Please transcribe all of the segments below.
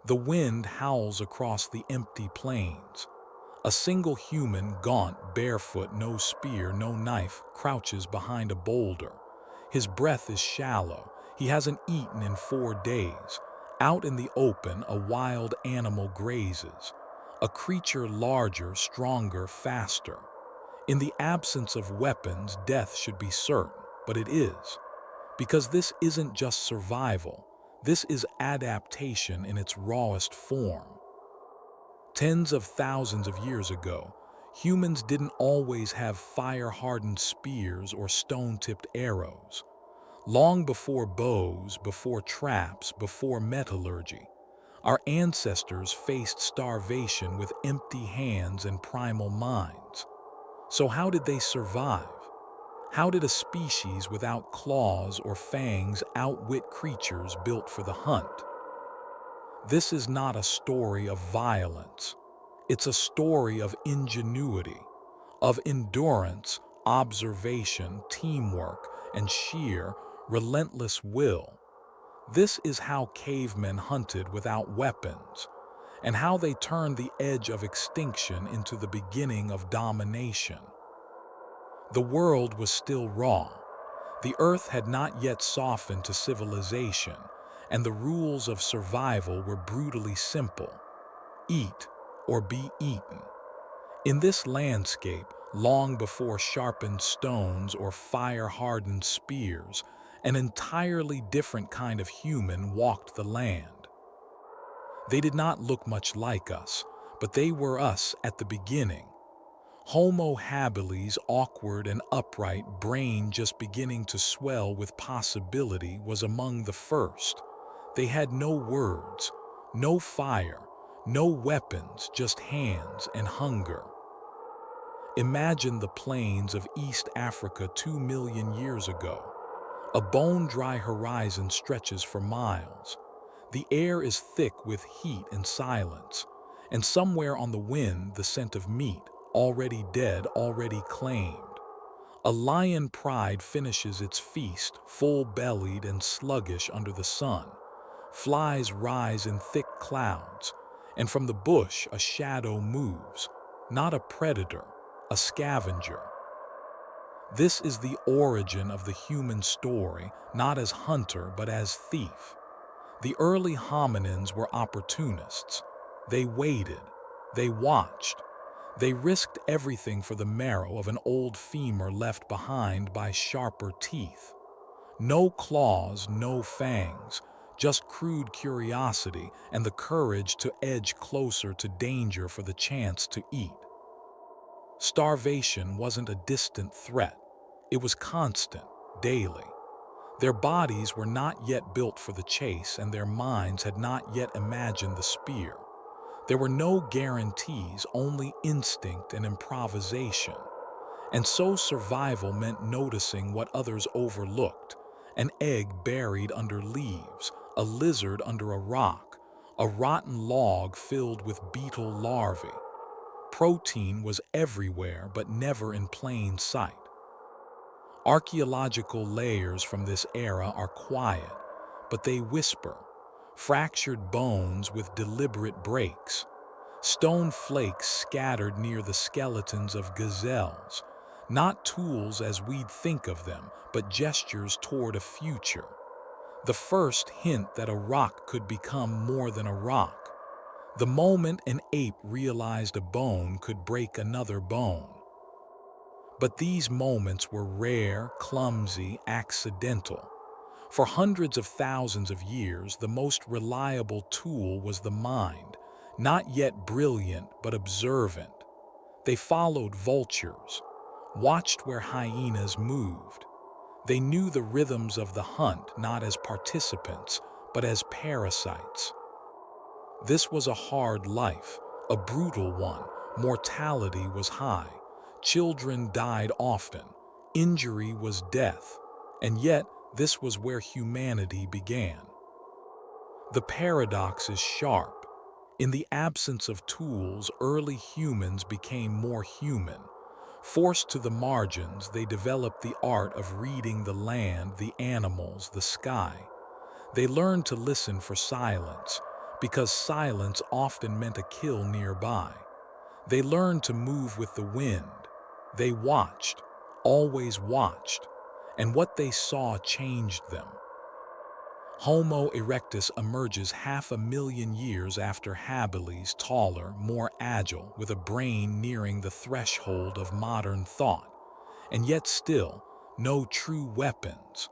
The wind howls across the empty plains. A single human, gaunt, barefoot, no spear, no knife, crouches behind a boulder. His breath is shallow. He hasn't eaten in 4 days. Out in the open, a wild animal grazes. A creature larger, stronger, faster. In the absence of weapons, death should be certain, but it is. Because this isn't just survival. This is adaptation in its rawest form. Tens of thousands of years ago, humans didn't always have fire-hardened spears or stone-tipped arrows. Long before bows, before traps, before metallurgy, our ancestors faced starvation with empty hands and primal minds. So how did they survive? How did a species without claws or fangs outwit creatures built for the hunt? This is not a story of violence. It's a story of ingenuity, of endurance, observation, teamwork, and sheer, relentless will. This is how cavemen hunted without weapons, and how they turned the edge of extinction into the beginning of domination. The world was still raw. The earth had not yet softened to civilization, and the rules of survival were brutally simple: eat or be eaten. In this landscape, long before sharpened stones or fire-hardened spears, an entirely different kind of human walked the land. They did not look much like us, but they were us at the beginning. Homo habilis, awkward and upright, brain just beginning to swell with possibility, was among the first. They had no words, no fire, no weapons, just hands and hunger. Imagine the plains of East Africa 2 million years ago. A bone-dry horizon stretches for miles. The air is thick with heat and silence, and somewhere on the wind the scent of meat, already dead, already claimed. A lion pride finishes its feast, full-bellied and sluggish under the sun. Flies rise in thick clouds, and from the bush a shadow moves, not a predator, a scavenger. This is the origin of the human story, not as hunter but as thief. The early hominins were opportunists. They waited, they watched, they risked everything for the marrow of an old femur left behind by sharper teeth. No claws, no fangs, just crude curiosity and the courage to edge closer to danger for the chance to eat. Starvation wasn't a distant threat. It was constant, daily. Their bodies were not yet built for the chase, and their minds had not yet imagined the spear. There were no guarantees, only instinct and improvisation. And so survival meant noticing what others overlooked: an egg buried under leaves, a lizard under a rock, a rotten log filled with beetle larvae. Protein was everywhere, but never in plain sight. Archaeological layers from this era are quiet, but they whisper: fractured bones with deliberate breaks, stone flakes scattered near the skeletons of gazelles, not tools as we'd think of them, but gestures toward a future. The first hint that a rock could become more than a rock. The moment an ape realized a bone could break another bone. But these moments were rare, clumsy, accidental. For hundreds of thousands of years, the most reliable tool was the mind, not yet brilliant but observant. They followed vultures, watched where hyenas moved. They knew the rhythms of the hunt not as participants, but as parasites. This was a hard life, a brutal one. Mortality was high. Children died often. Injury was death. And yet, this was where humanity began. The paradox is sharp. In the absence of tools, early humans became more human. Forced to the margins, they developed the art of reading the land, the animals, the sky. They learned to listen for silence, because silence often meant a kill nearby. They learned to move with the wind. They watched, always watched, and what they saw changed them. Homo erectus emerges 500,000 years after habilis, taller, more agile, with a brain nearing the threshold of modern thought, and yet still no true weapons.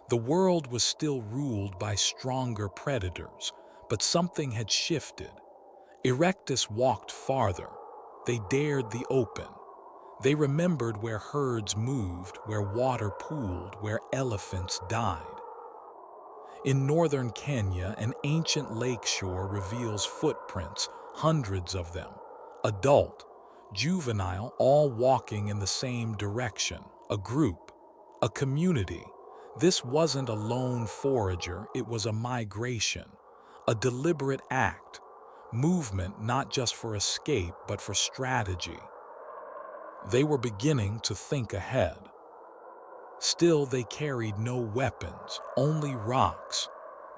The world was still ruled by stronger predators, but something had shifted. Erectus walked farther. They dared the open. They remembered where herds moved, where water pooled, where elephants died. In northern Kenya, an ancient lakeshore reveals footprints, hundreds of them, adult, juvenile, all walking in the same direction, a group, a community. This wasn't a lone forager, it was a migration, a deliberate act, movement not just for escape but for strategy. They were beginning to think ahead. Still, they carried no weapons, only rocks.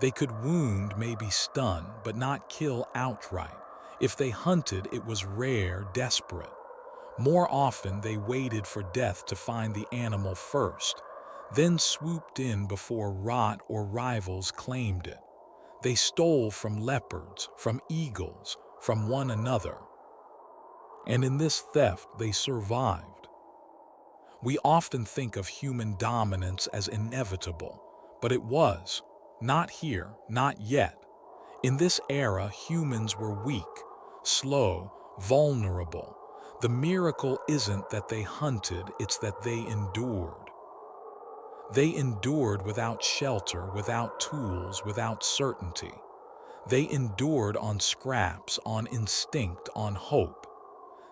They could wound, maybe stun, but not kill outright. If they hunted, it was rare, desperate. More often, they waited for death to find the animal first, then swooped in before rot or rivals claimed it. They stole from leopards, from eagles, from one another. And in this theft, they survived. We often think of human dominance as inevitable, but it was. Not here, not yet. In this era, humans were weak, slow, vulnerable. The miracle isn't that they hunted, it's that they endured. They endured without shelter, without tools, without certainty. They endured on scraps, on instinct, on hope.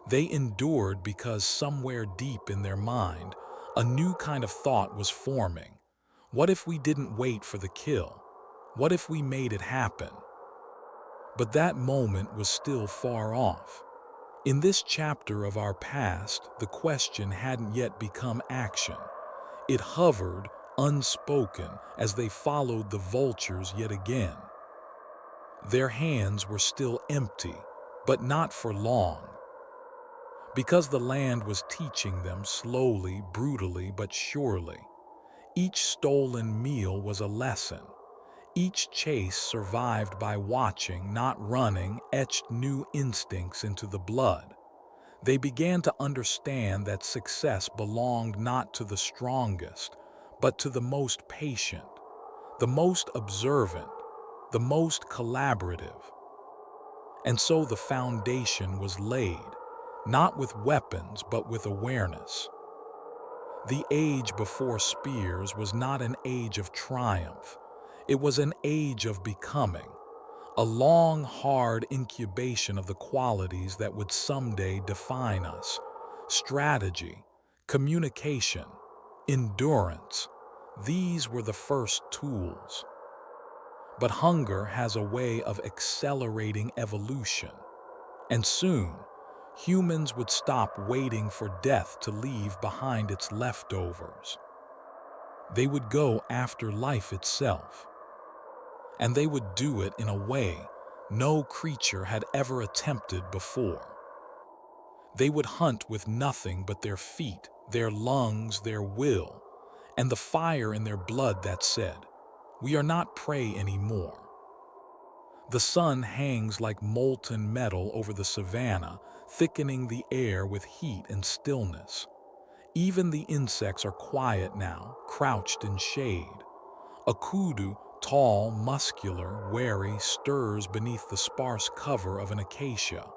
They endured because somewhere deep in their mind, a new kind of thought was forming. What if we didn't wait for the kill? What if we made it happen? But that moment was still far off. In this chapter of our past, the question hadn't yet become action. It hovered, unspoken, as they followed the vultures yet again. Their hands were still empty, but not for long. Because the land was teaching them slowly, brutally, but surely. Each stolen meal was a lesson. Each chase survived by watching, not running, etched new instincts into the blood. They began to understand that success belonged not to the strongest, but to the most patient, the most observant, the most collaborative. And so the foundation was laid, not with weapons, but with awareness. The age before spears was not an age of triumph. It was an age of becoming, a long, hard incubation of the qualities that would someday define us. Strategy, communication, endurance. These were the first tools. But hunger has a way of accelerating evolution. And soon, humans would stop waiting for death to leave behind its leftovers. They would go after life itself. And they would do it in a way no creature had ever attempted before. They would hunt with nothing but their feet, their lungs, their will, and the fire in their blood that said, "We are not prey anymore." The sun hangs like molten metal over the savanna, thickening the air with heat and stillness. Even the insects are quiet now, crouched in shade. A kudu, tall, muscular, wary, stirs beneath the sparse cover of an acacia.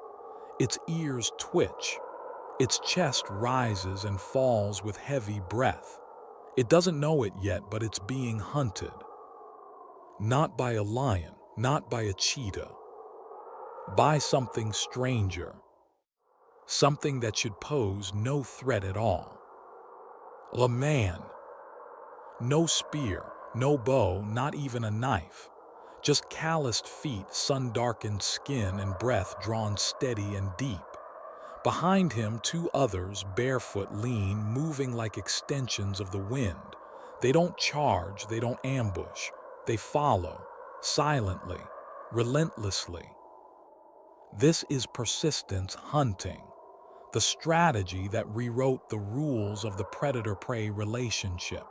Its ears twitch. Its chest rises and falls with heavy breath. It doesn't know it yet, but it's being hunted. Not by a lion, not by a cheetah. By something stranger. Something that should pose no threat at all. A man. No spear, no bow, not even a knife. Just calloused feet, sun-darkened skin, and breath drawn steady and deep. Behind him, two others, barefoot, lean, moving like extensions of the wind. They don't charge, they don't ambush. They follow, silently, relentlessly. This is persistence hunting, the strategy that rewrote the rules of the predator-prey relationship.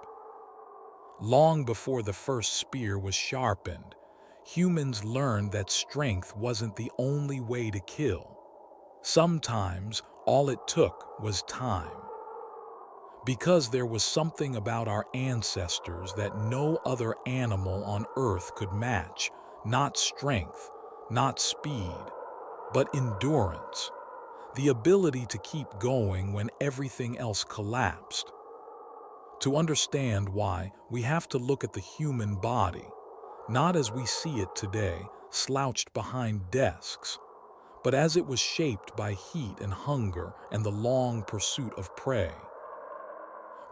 Long before the first spear was sharpened, humans learned that strength wasn't the only way to kill. Sometimes all it took was time. Because there was something about our ancestors that no other animal on Earth could match, not strength, not speed, but endurance, the ability to keep going when everything else collapsed. To understand why, we have to look at the human body, not as we see it today, slouched behind desks, but as it was shaped by heat and hunger and the long pursuit of prey.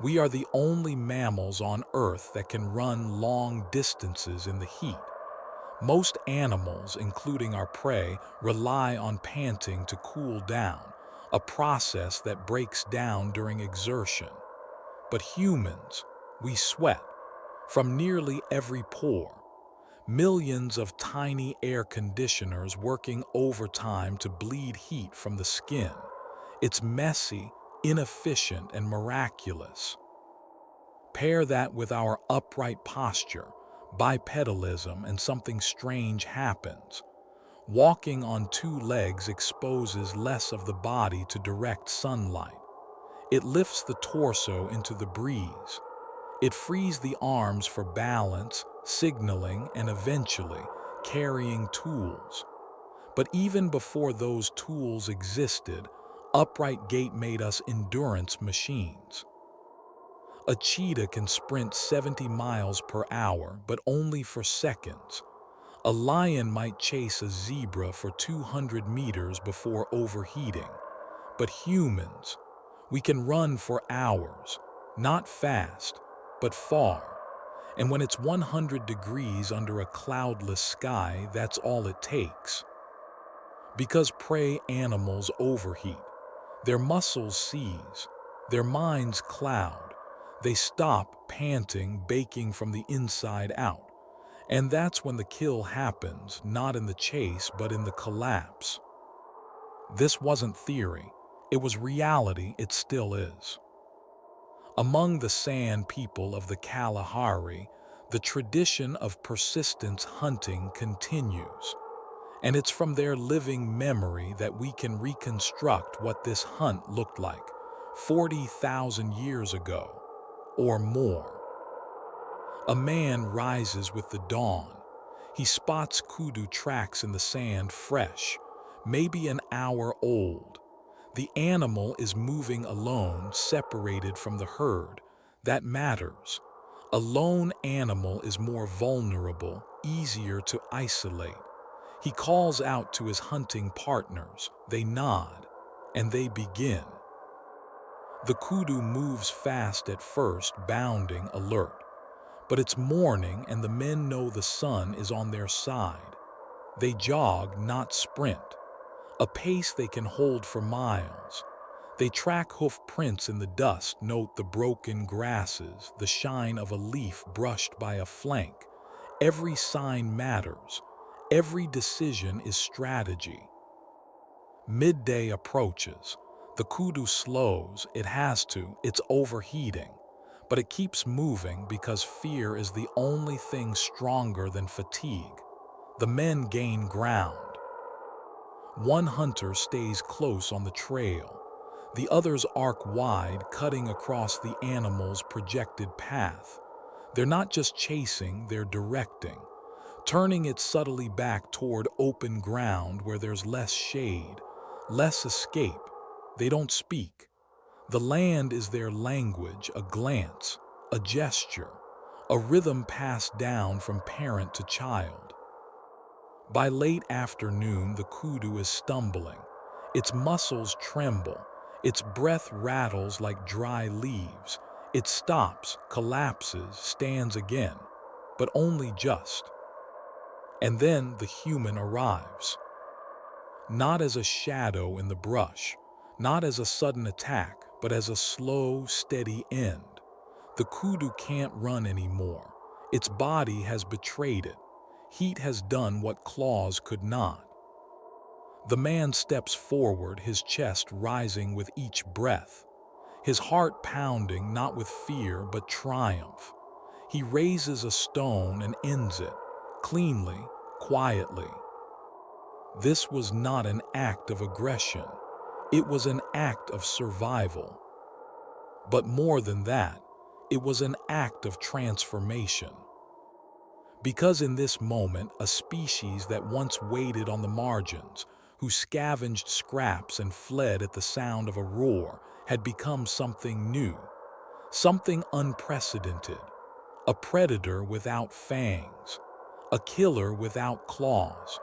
We are the only mammals on Earth that can run long distances in the heat. Most animals, including our prey, rely on panting to cool down, a process that breaks down during exertion. But humans, we sweat from nearly every pore. Millions of tiny air conditioners working overtime to bleed heat from the skin. It's messy, inefficient, and miraculous. Pair that with our upright posture, bipedalism, and something strange happens. Walking on two legs exposes less of the body to direct sunlight. It lifts the torso into the breeze. It frees the arms for balance, signaling, and eventually carrying tools. But even before those tools existed, upright gait made us endurance machines. A cheetah can sprint 70 miles per hour, but only for seconds. A lion might chase a zebra for 200 meters before overheating. But humans, we can run for hours, not fast, but far. And when it's 100 degrees under a cloudless sky, that's all it takes. Because prey animals overheat, their muscles seize, their minds cloud. They stop panting, baking from the inside out. And that's when the kill happens, not in the chase, but in the collapse. This wasn't theory. It was reality. It still is. Among the San people of the Kalahari, the tradition of persistence hunting continues. And it's from their living memory that we can reconstruct what this hunt looked like 40,000 years ago, or more. A man rises with the dawn. He spots kudu tracks in the sand fresh, maybe an hour old. The animal is moving alone, separated from the herd. That matters. A lone animal is more vulnerable, easier to isolate. He calls out to his hunting partners. They nod, and they begin. The kudu moves fast at first, bounding, alert. But it's morning, and the men know the sun is on their side. They jog, not sprint, a pace they can hold for miles. They track hoof prints in the dust, note the broken grasses, the shine of a leaf brushed by a flank. Every sign matters. Every decision is strategy. Midday approaches. The kudu slows. It has to. It's overheating. But it keeps moving because fear is the only thing stronger than fatigue. The men gain ground. One hunter stays close on the trail. The others arc wide, cutting across the animal's projected path. They're not just chasing, they're directing, turning it subtly back toward open ground where there's less shade, less escape. They don't speak. The land is their language, a glance, a gesture, a rhythm passed down from parent to child. By late afternoon, the kudu is stumbling. Its muscles tremble. Its breath rattles like dry leaves. It stops, collapses, stands again, but only just. And then the human arrives. Not as a shadow in the brush, not as a sudden attack, but as a slow, steady end. The kudu can't run anymore. Its body has betrayed it. Heat has done what claws could not. The man steps forward, his chest rising with each breath, his heart pounding not with fear but triumph. He raises a stone and ends it, cleanly, quietly. This was not an act of aggression. It was an act of survival. But more than that, it was an act of transformation. Because in this moment, a species that once waited on the margins, who scavenged scraps and fled at the sound of a roar, had become something new, something unprecedented, a predator without fangs, a killer without claws,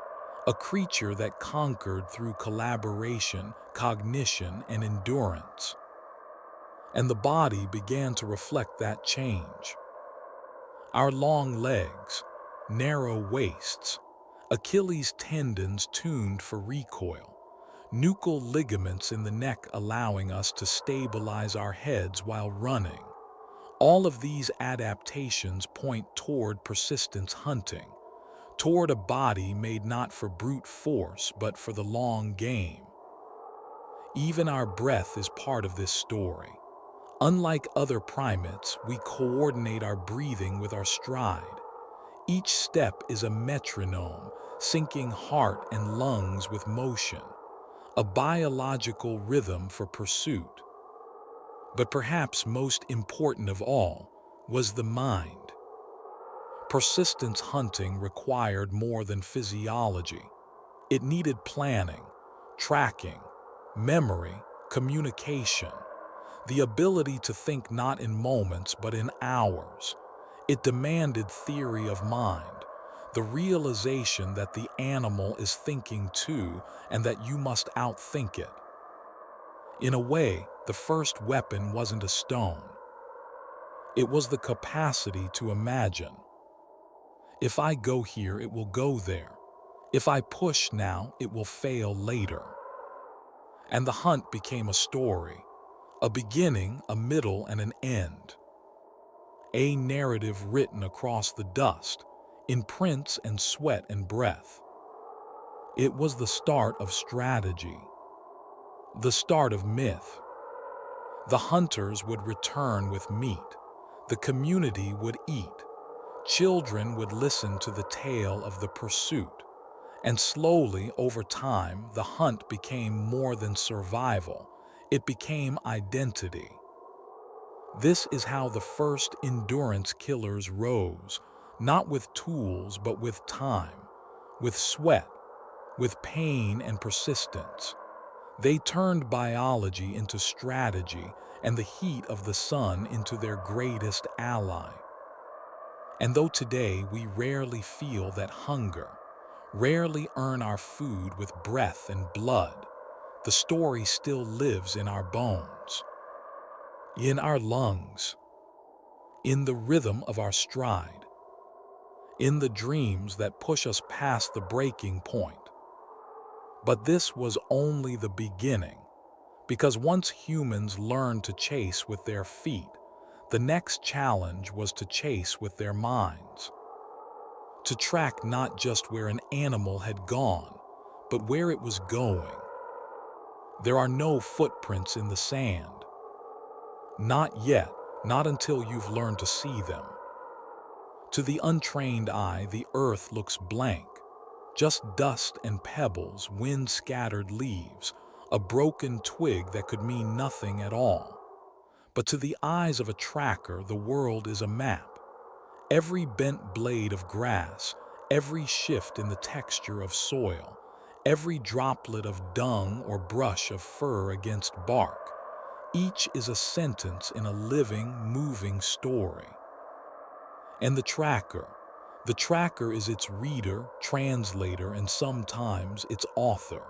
a creature that conquered through collaboration, cognition, and endurance. And the body began to reflect that change. Our long legs, narrow waists, Achilles tendons tuned for recoil, nuchal ligaments in the neck allowing us to stabilize our heads while running. All of these adaptations point toward persistence hunting, toward a body made not for brute force but for the long game. Even our breath is part of this story. Unlike other primates, we coordinate our breathing with our stride. Each step is a metronome, syncing heart and lungs with motion, a biological rhythm for pursuit. But perhaps most important of all was the mind. Persistence hunting required more than physiology. It needed planning, tracking, memory, communication, the ability to think not in moments but in hours. It demanded theory of mind, the realization that the animal is thinking too and that you must outthink it. In a way, the first weapon wasn't a stone. It was the capacity to imagine. If I go here, it will go there. If I push now, it will fail later. And the hunt became a story, a beginning, a middle, and an end. A narrative written across the dust, in prints and sweat and breath. It was the start of strategy, the start of myth. The hunters would return with meat. The community would eat. Children would listen to the tale of the pursuit. And slowly, over time, the hunt became more than survival. It became identity. This is how the first endurance killers rose, not with tools but with time, with sweat, with pain and persistence. They turned biology into strategy and the heat of the sun into their greatest ally. And though today we rarely feel that hunger, rarely earn our food with breath and blood, the story still lives in our bones, in our lungs, in the rhythm of our stride, in the dreams that push us past the breaking point. But this was only the beginning, because once humans learned to chase with their feet, the next challenge was to chase with their minds. To track not just where an animal had gone, but where it was going. There are no footprints in the sand. Not yet, not until you've learned to see them. To the untrained eye, the earth looks blank, just dust and pebbles, wind-scattered leaves, a broken twig that could mean nothing at all. But to the eyes of a tracker, the world is a map. Every bent blade of grass, every shift in the texture of soil, every droplet of dung or brush of fur against bark, each is a sentence in a living, moving story. And the tracker is its reader, translator, and sometimes its author.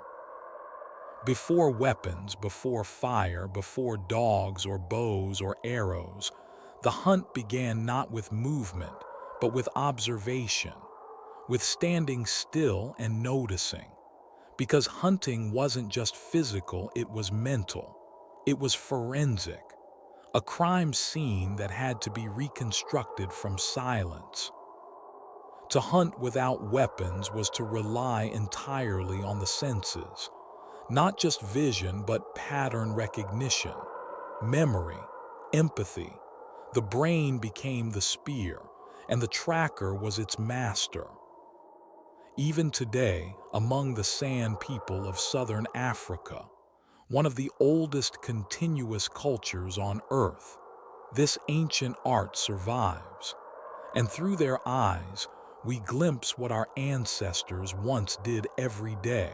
Before weapons, before fire, before dogs or bows or arrows, the hunt began not with movement, but with observation, with standing still and noticing. Because hunting wasn't just physical, it was mental. It was forensic, a crime scene that had to be reconstructed from silence. To hunt without weapons was to rely entirely on the senses, not just vision but pattern recognition, memory, empathy. The brain became the spear, and the tracker was its master. Even today, among the San people of southern Africa, one of the oldest continuous cultures on Earth, this ancient art survives, and through their eyes, we glimpse what our ancestors once did every day.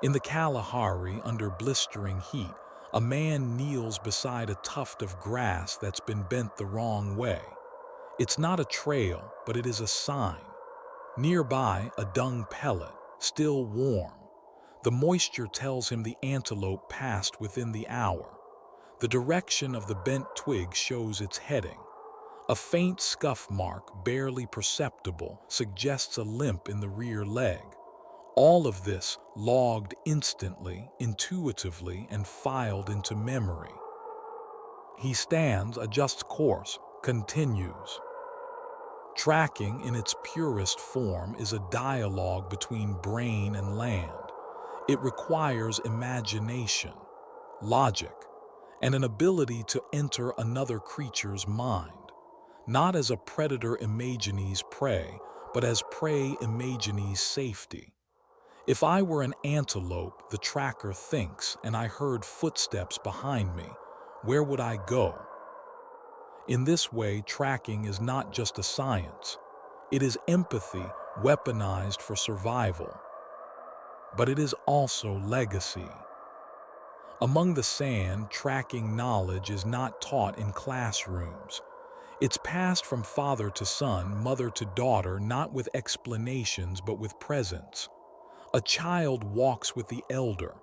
In the Kalahari, under blistering heat, a man kneels beside a tuft of grass that's been bent the wrong way. It's not a trail, but it is a sign. Nearby, a dung pellet, still warm. The moisture tells him the antelope passed within the hour. The direction of the bent twig shows its heading. A faint scuff mark, barely perceptible, suggests a limp in the rear leg. All of this logged instantly, intuitively, and filed into memory. He stands, adjusts course, continues. Tracking in its purest form is a dialogue between brain and land. It requires imagination, logic, and an ability to enter another creature's mind, not as a predator imagines prey, but as prey imagines safety. If I were an antelope, the tracker thinks, and I heard footsteps behind me, where would I go? In this way, tracking is not just a science. It is empathy weaponized for survival. But it is also legacy. Among the San, tracking knowledge is not taught in classrooms. It's passed from father to son, mother to daughter, not with explanations but with presence. A child walks with the elder,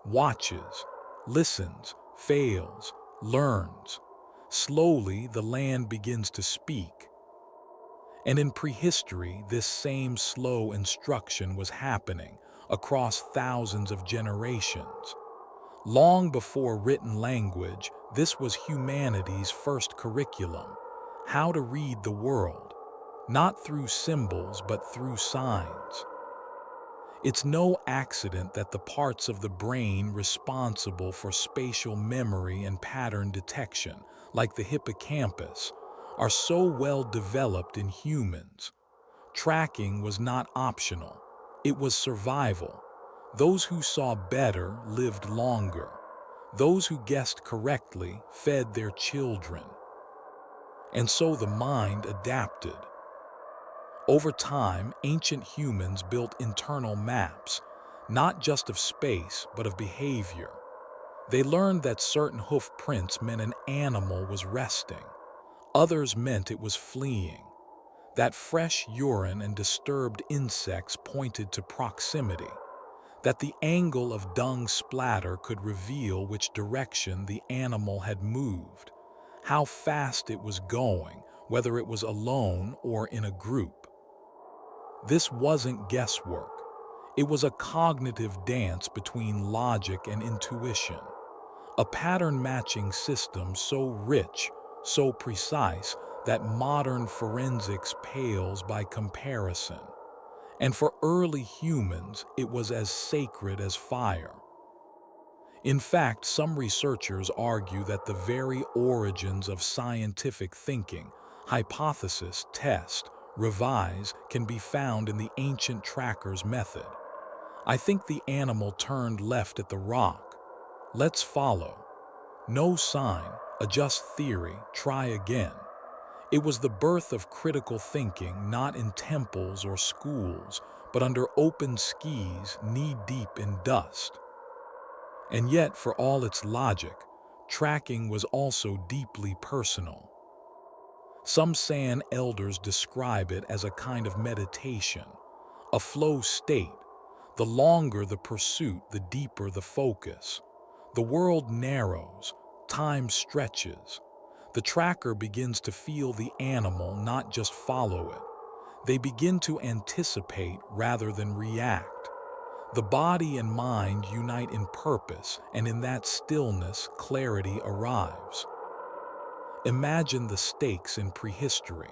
watches, listens, fails, learns. Slowly, the land begins to speak. And in prehistory, this same slow instruction was happening across thousands of generations. Long before written language, this was humanity's first curriculum: how to read the world, not through symbols but through signs. It's no accident that the parts of the brain responsible for spatial memory and pattern detection, like the hippocampus, are so well developed in humans. Tracking was not optional. It was survival. Those who saw better lived longer. Those who guessed correctly fed their children. And so the mind adapted. Over time, ancient humans built internal maps, not just of space, but of behavior. They learned that certain hoof prints meant an animal was resting. Others meant it was fleeing. That fresh urine and disturbed insects pointed to proximity. That the angle of dung splatter could reveal which direction the animal had moved, how fast it was going, whether it was alone or in a group. This wasn't guesswork. It was a cognitive dance between logic and intuition, a pattern-matching system so rich, so precise, that modern forensics pales by comparison. And for early humans, it was as sacred as fire. In fact, some researchers argue that the very origins of scientific thinking, hypothesis, test, revise, can be found in the ancient tracker's method. I think the animal turned left at the rock. Let's follow. No sign, adjust theory, try again. It was the birth of critical thinking, not in temples or schools, but under open skis, knee-deep in dust. And yet, for all its logic, tracking was also deeply personal. Some San elders describe it as a kind of meditation, a flow state. The longer the pursuit, the deeper the focus. The world narrows, time stretches. The tracker begins to feel the animal, not just follow it. They begin to anticipate rather than react. The body and mind unite in purpose, and in that stillness, clarity arrives. Imagine the stakes in prehistory.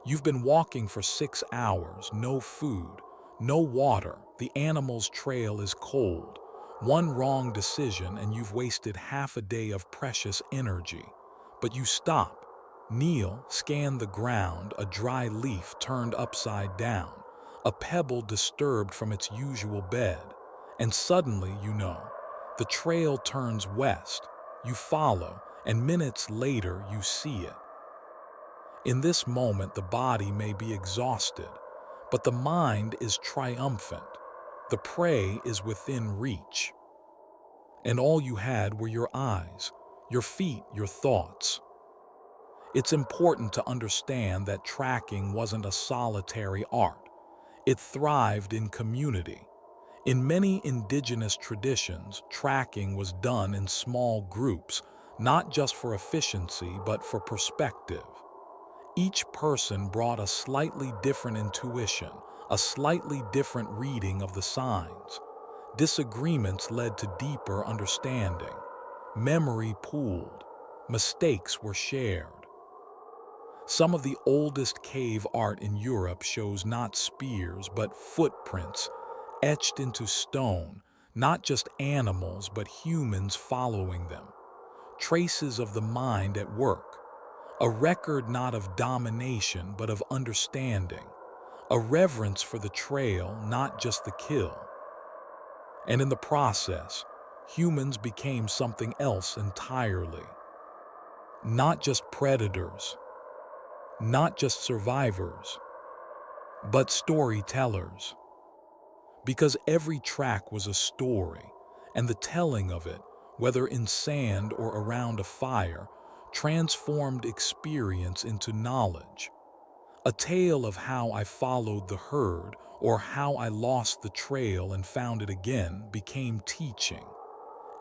You've been walking for 6 hours, no food, no water, the animal's trail is cold. One wrong decision and you've wasted half a day of precious energy. But you stop, kneel, scan the ground, a dry leaf turned upside down, a pebble disturbed from its usual bed, and suddenly you know. The trail turns west, you follow, and minutes later you see it. In this moment, the body may be exhausted, but the mind is triumphant. The prey is within reach. And all you had were your eyes, your feet, your thoughts. It's important to understand that tracking wasn't a solitary art. It thrived in community. In many indigenous traditions, tracking was done in small groups, not just for efficiency, but for perspective. Each person brought a slightly different intuition, a slightly different reading of the signs. Disagreements led to deeper understanding. Memory pooled. Mistakes were shared. Some of the oldest cave art in Europe shows not spears, but footprints etched into stone, not just animals, but humans following them. Traces of the mind at work. A record not of domination, but of understanding. A reverence for the trail, not just the kill. And in the process, humans became something else entirely. Not just predators, not just survivors, but storytellers. Because every track was a story, and the telling of it, whether in sand or around a fire, transformed experience into knowledge. A tale of how I followed the herd or how I lost the trail and found it again became teaching,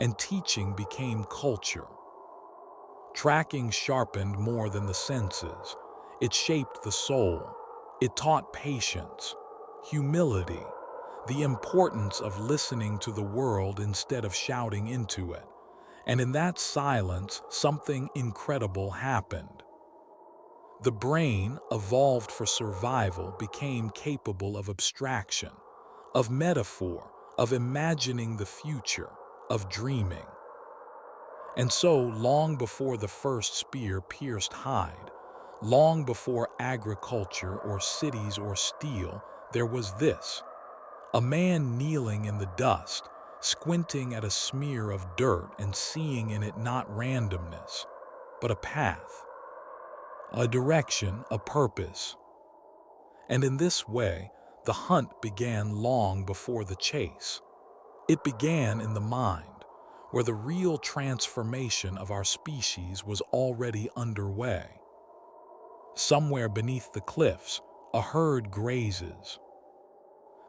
and teaching became culture. Tracking sharpened more than the senses. It shaped the soul. It taught patience, humility, the importance of listening to the world instead of shouting into it. And in that silence, something incredible happened. The brain, evolved for survival, became capable of abstraction, of metaphor, of imagining the future, of dreaming. And so, long before the first spear pierced hide, long before agriculture or cities or steel, there was this: a man kneeling in the dust, squinting at a smear of dirt and seeing in it not randomness, but a path, a direction, a purpose. And in this way, the hunt began long before the chase. It began in the mind, where the real transformation of our species was already underway. Somewhere beneath the cliffs, a herd grazes.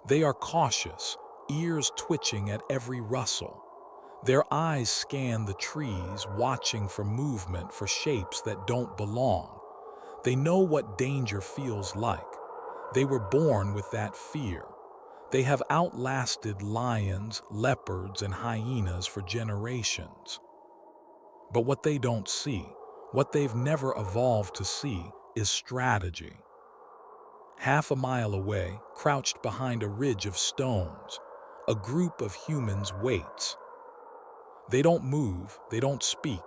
They are cautious, ears twitching at every rustle. Their eyes scan the trees, watching for movement, for shapes that don't belong. They know what danger feels like. They were born with that fear. They have outlasted lions, leopards, and hyenas for generations. But what they don't see, what they've never evolved to see, is strategy. Half a mile away, crouched behind a ridge of stones, a group of humans waits. They don't move, they don't speak,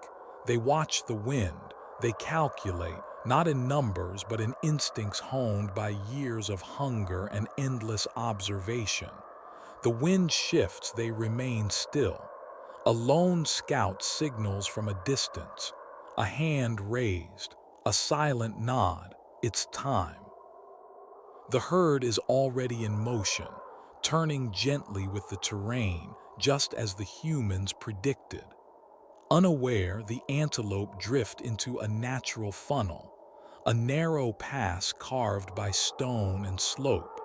they watch the wind, they calculate, not in numbers but in instincts honed by years of hunger and endless observation. The wind shifts, they remain still. A lone scout signals from a distance, a hand raised, a silent nod. It's time. The herd is already in motion, turning gently with the terrain, just as the humans predicted. Unaware, the antelope drift into a natural funnel, a narrow pass carved by stone and slope.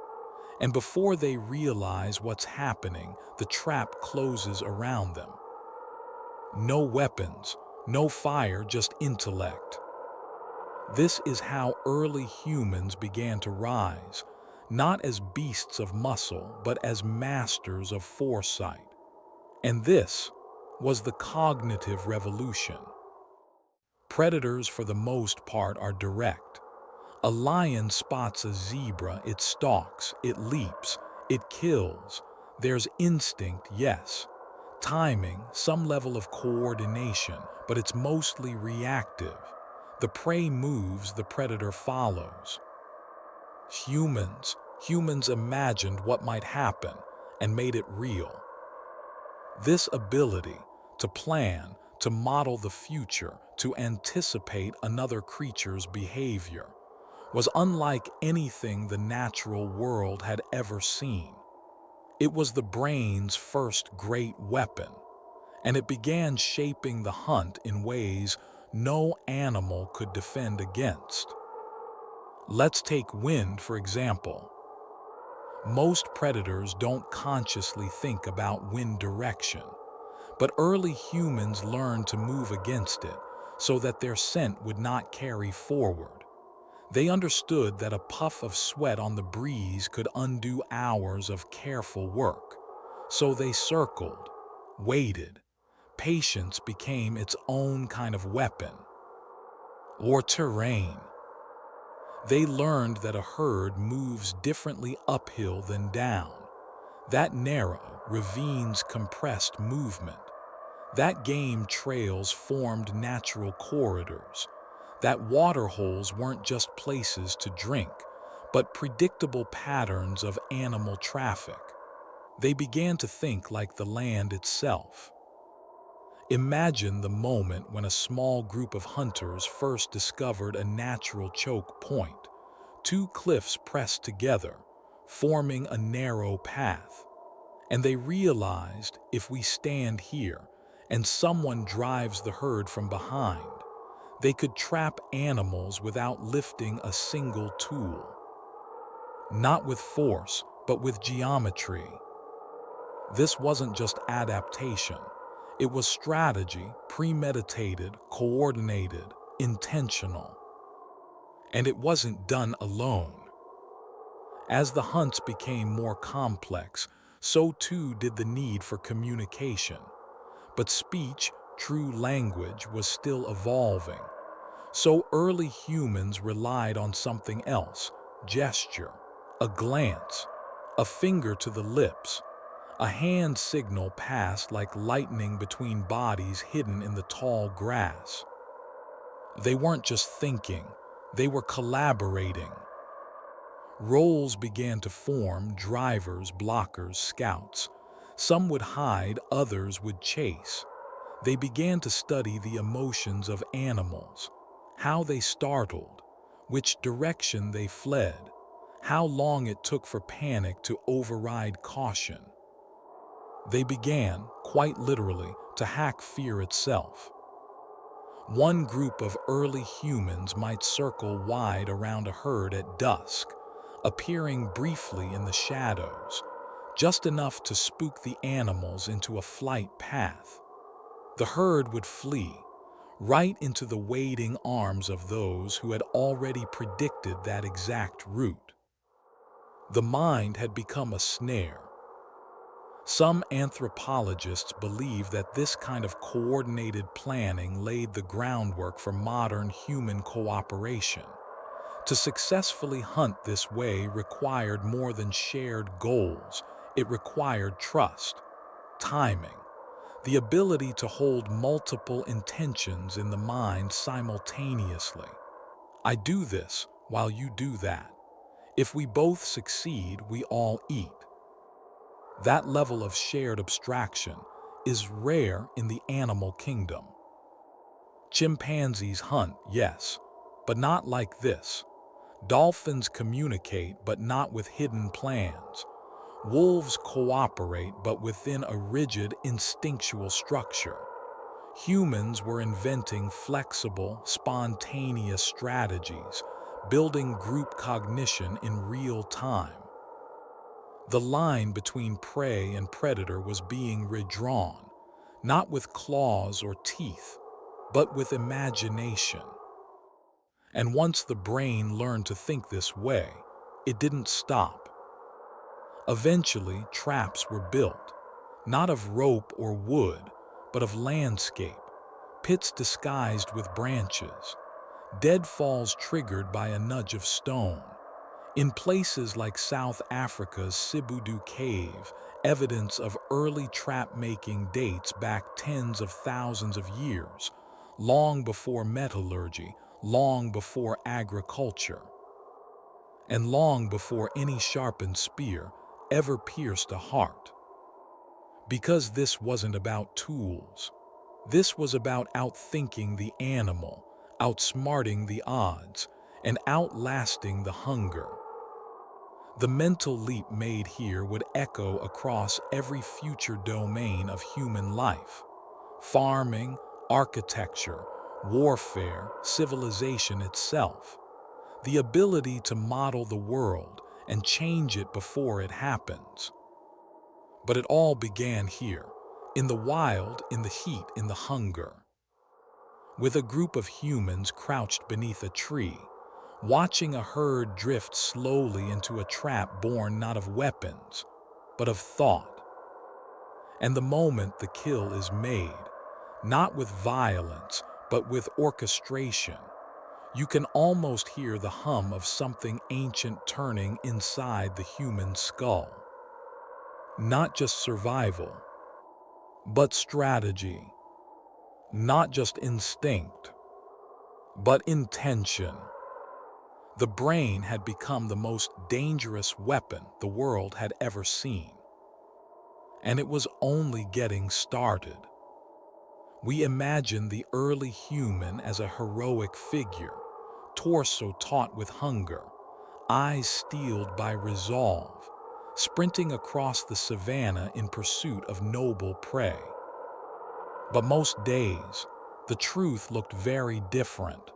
And before they realize what's happening, the trap closes around them. No weapons, no fire, just intellect. This is how early humans began to rise, not as beasts of muscle, but as masters of foresight. And this was the cognitive revolution. Predators, for the most part, are direct. A lion spots a zebra, it stalks, it leaps, it kills. There's instinct, yes. Timing, some level of coordination, but it's mostly reactive. The prey moves, the predator follows. Humans imagined what might happen and made it real. This ability to plan, to model the future, to anticipate another creature's behavior, was unlike anything the natural world had ever seen. It was the brain's first great weapon, and it began shaping the hunt in ways no animal could defend against. Let's take wind, for example. Most predators don't consciously think about wind direction, but early humans learned to move against it so that their scent would not carry forward. They understood that a puff of sweat on the breeze could undo hours of careful work. So they circled, waited. Patience became its own kind of weapon. Or terrain. They learned that a herd moves differently uphill than down. That narrow, ravines compressed movement. That game trails formed natural corridors. That water holes weren't just places to drink, but predictable patterns of animal traffic. They began to think like the land itself. Imagine the moment when a small group of hunters first discovered a natural choke point. Two cliffs pressed together, forming a narrow path. And they realized, if we stand here and someone drives the herd from behind, they could trap animals without lifting a single tool. Not with force, but with geometry. This wasn't just adaptation. It was strategy, premeditated, coordinated, intentional. And it wasn't done alone. As the hunts became more complex, so too did the need for communication. But speech, true language, was still evolving. So early humans relied on something else: gesture, a glance, a finger to the lips. A hand signal passed like lightning between bodies hidden in the tall grass. They weren't just thinking, they were collaborating. Roles began to form: drivers, blockers, scouts. Some would hide, others would chase. They began to study the emotions of animals, how they startled, which direction they fled, how long it took for panic to override caution. They began, quite literally, to hack fear itself. One group of early humans might circle wide around a herd at dusk, appearing briefly in the shadows, just enough to spook the animals into a flight path. The herd would flee, right into the waiting arms of those who had already predicted that exact route. The mind had become a snare. Some anthropologists believe that this kind of coordinated planning laid the groundwork for modern human cooperation. To successfully hunt this way required more than shared goals. It required trust, timing, the ability to hold multiple intentions in the mind simultaneously. I do this while you do that. If we both succeed, we all eat. That level of shared abstraction is rare in the animal kingdom. Chimpanzees hunt, yes, but not like this. Dolphins communicate, but not with hidden plans. Wolves cooperate, but within a rigid, instinctual structure. Humans were inventing flexible, spontaneous strategies, building group cognition in real time. The line between prey and predator was being redrawn, not with claws or teeth, but with imagination. And once the brain learned to think this way, it didn't stop. Eventually, traps were built, not of rope or wood, but of landscape, pits disguised with branches. deadfalls triggered by a nudge of stone. In places like South Africa's Sibudu Cave, evidence of early trap-making dates back tens of thousands of years, long before metallurgy, long before agriculture, and long before any sharpened spear ever pierced a heart. Because this wasn't about tools. This was about outthinking the animal, outsmarting the odds, and outlasting the hunger. The mental leap made here would echo across every future domain of human life: farming, architecture, warfare, civilization itself. The ability to model the world and change it before it happens. But it all began here, in the wild, in the heat, in the hunger. With a group of humans crouched beneath a tree, watching a herd drift slowly into a trap born not of weapons, but of thought. And the moment the kill is made, not with violence, but with orchestration, you can almost hear the hum of something ancient turning inside the human skull. Not just survival, but strategy. Not just instinct, but intention. The brain had become the most dangerous weapon the world had ever seen. And it was only getting started. We imagine the early human as a heroic figure, torso taut with hunger, eyes steeled by resolve, sprinting across the savannah in pursuit of noble prey. But most days, the truth looked very different.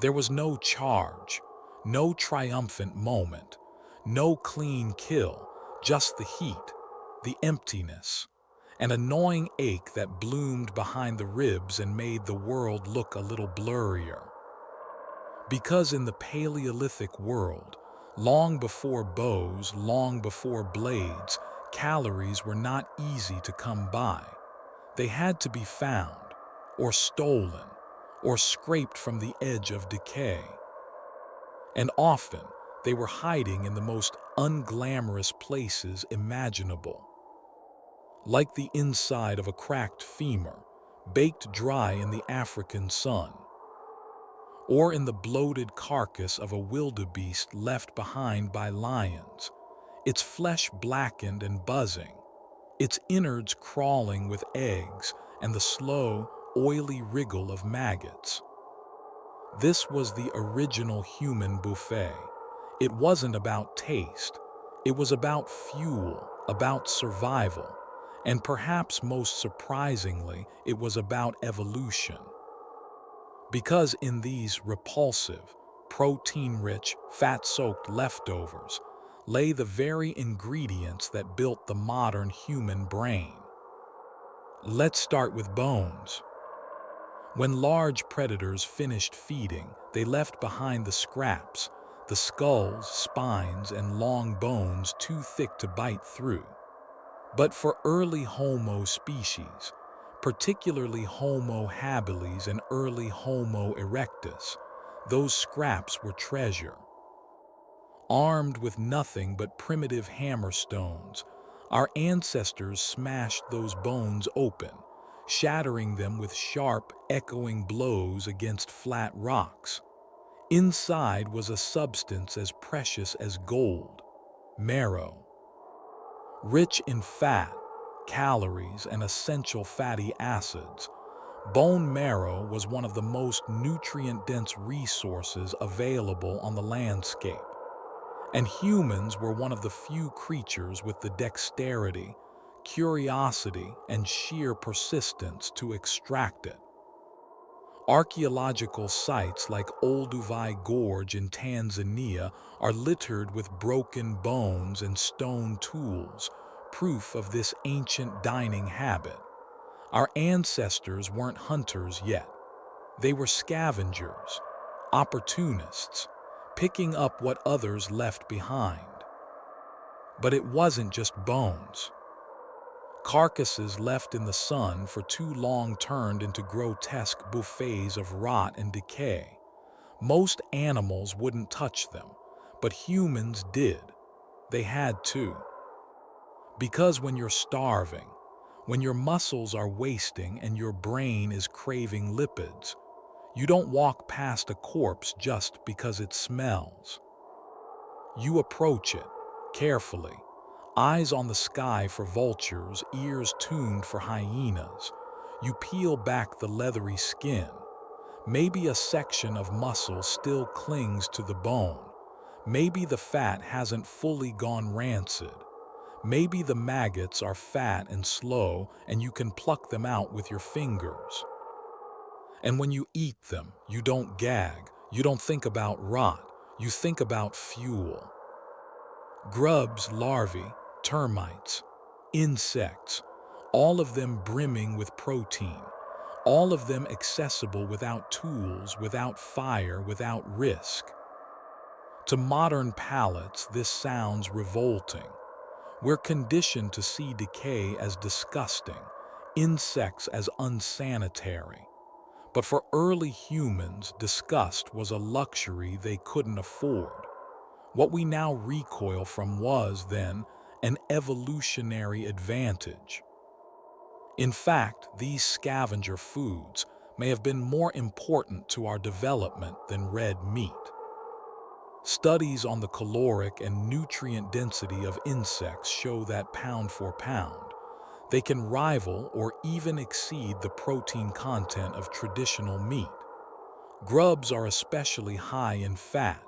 There was no charge, no triumphant moment, no clean kill, just the heat, the emptiness, an annoying ache that bloomed behind the ribs and made the world look a little blurrier. Because in the Paleolithic world, long before bows, long before blades, calories were not easy to come by. They had to be found, or stolen, or scraped from the edge of decay. And often, they were hiding in the most unglamorous places imaginable. Like the inside of a cracked femur, baked dry in the African sun, or in the bloated carcass of a wildebeest left behind by lions, its flesh blackened and buzzing, its innards crawling with eggs and the slow, oily wriggle of maggots. This was the original human buffet. It wasn't about taste. It was about fuel, about survival, and perhaps most surprisingly, it was about evolution. Because in these repulsive, protein-rich, fat-soaked leftovers lay the very ingredients that built the modern human brain. Let's start with bones. When large predators finished feeding, they left behind the scraps, the skulls, spines, and long bones too thick to bite through. But for early Homo species, particularly Homo habilis and early Homo erectus, those scraps were treasure. Armed with nothing but primitive hammerstones, our ancestors smashed those bones open, shattering them with sharp, echoing blows against flat rocks. Inside was a substance as precious as gold: marrow. Rich in fat, calories, and essential fatty acids, bone marrow was one of the most nutrient-dense resources available on the landscape. And humans were one of the few creatures with the dexterity, curiosity, and sheer persistence to extract it. Archaeological sites like Olduvai Gorge in Tanzania are littered with broken bones and stone tools, proof of this ancient dining habit. Our ancestors weren't hunters yet. They were scavengers, opportunists, picking up what others left behind. But it wasn't just bones. Carcasses left in the sun for too long turned into grotesque buffets of rot and decay. Most animals wouldn't touch them, but humans did. They had to. Because when you're starving, when your muscles are wasting and your brain is craving lipids, you don't walk past a corpse just because it smells. You approach it, carefully, eyes on the sky for vultures, ears tuned for hyenas. You peel back the leathery skin. Maybe a section of muscle still clings to the bone. Maybe the fat hasn't fully gone rancid. Maybe the maggots are fat and slow and you can pluck them out with your fingers. And when you eat them, you don't gag, you don't think about rot, you think about fuel. Grubs, larvae, termites, insects, all of them brimming with protein, all of them accessible without tools, without fire, without risk. To modern palates, this sounds revolting. We're conditioned to see decay as disgusting, insects as unsanitary. But for early humans, disgust was a luxury they couldn't afford. What we now recoil from was, then, an evolutionary advantage. In fact, these scavenger foods may have been more important to our development than red meat. Studies on the caloric and nutrient density of insects show that pound for pound, they can rival or even exceed the protein content of traditional meat. Grubs are especially high in fat,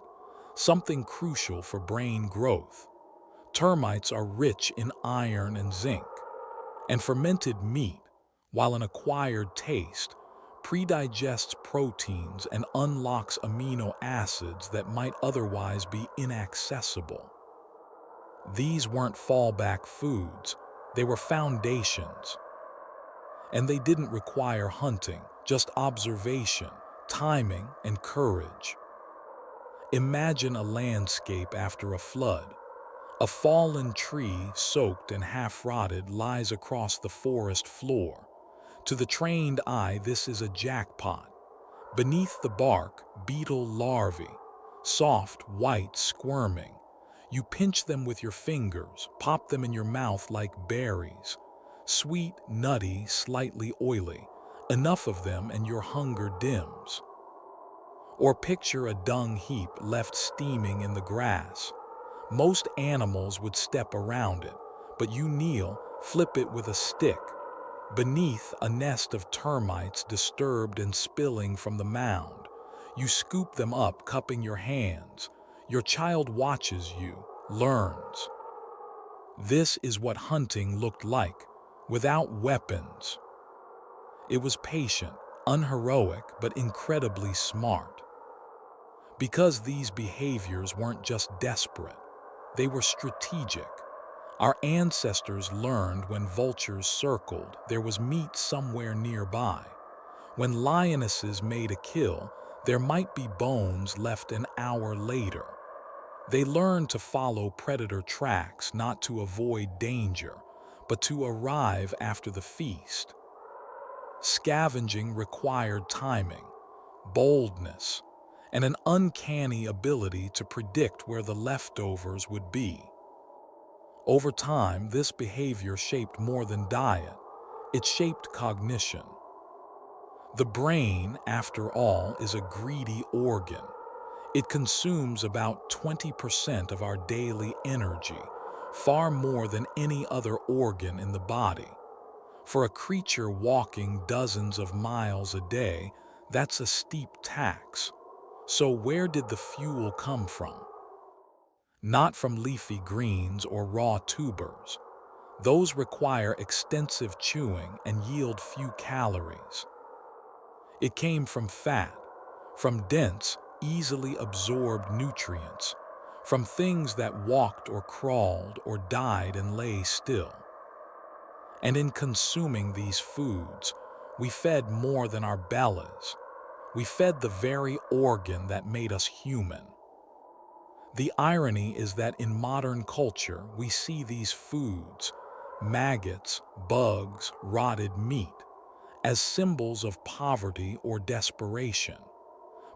something crucial for brain growth. Termites are rich in iron and zinc. And fermented meat, while an acquired taste, predigests proteins and unlocks amino acids that might otherwise be inaccessible. These weren't fallback foods, they were foundations. And they didn't require hunting, just observation, timing, and courage. Imagine a landscape after a flood. A fallen tree, soaked and half-rotted, lies across the forest floor. To the trained eye, this is a jackpot. Beneath the bark, beetle larvae, soft, white, squirming. You pinch them with your fingers, pop them in your mouth like berries. Sweet, nutty, slightly oily. Enough of them and your hunger dims. Or picture a dung heap left steaming in the grass. Most animals would step around it, but you kneel, flip it with a stick. Beneath, a nest of termites disturbed and spilling from the mound. You scoop them up, cupping your hands. Your child watches you, learns. This is what hunting looked like, without weapons. It was patient, unheroic, but incredibly smart. Because these behaviors weren't just desperate, they were strategic. Our ancestors learned when vultures circled, there was meat somewhere nearby. When lionesses made a kill, there might be bones left an hour later. They learned to follow predator tracks, not to avoid danger, but to arrive after the feast. Scavenging required timing, boldness, and an uncanny ability to predict where the leftovers would be. Over time, this behavior shaped more than diet. It shaped cognition. The brain, after all, is a greedy organ. It consumes about 20% of our daily energy, far more than any other organ in the body. For a creature walking dozens of miles a day, that's a steep tax. So where did the fuel come from? Not from leafy greens or raw tubers. Those require extensive chewing and yield few calories. It came from fat, from dense, easily absorbed nutrients, from things that walked or crawled or died and lay still. And in consuming these foods, we fed more than our bellies. We fed the very organ that made us human. The irony is that in modern culture, we see these foods, maggots, bugs, rotted meat, as symbols of poverty or desperation.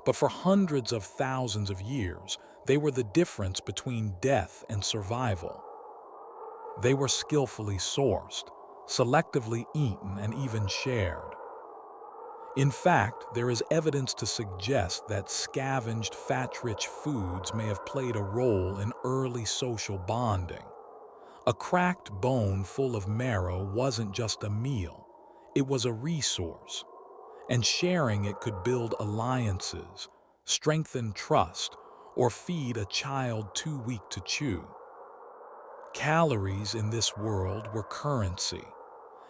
But for hundreds of thousands of years, they were the difference between death and survival. They were skillfully sourced, selectively eaten, and even shared. In fact, there is evidence to suggest that scavenged fat-rich foods may have played a role in early social bonding. A cracked bone full of marrow wasn't just a meal, it was a resource, and sharing it could build alliances, strengthen trust, or feed a child too weak to chew. Calories in this world were currency,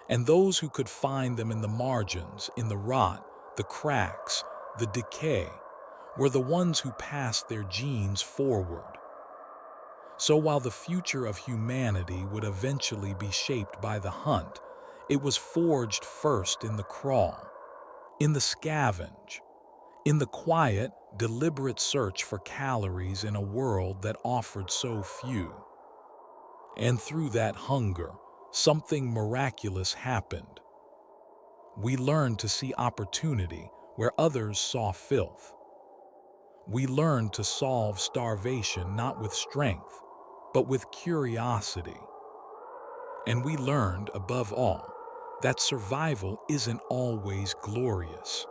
and those who could find them in the margins, in the rot, the cracks, the decay, were the ones who passed their genes forward. So while the future of humanity would eventually be shaped by the hunt, it was forged first in the crawl, in the scavenge, in the quiet, deliberate search for calories in a world that offered so few. And through that hunger, something miraculous happened. We learned to see opportunity where others saw filth. We learned to solve starvation not with strength, but with curiosity. And we learned, above all, that survival isn't always glorious.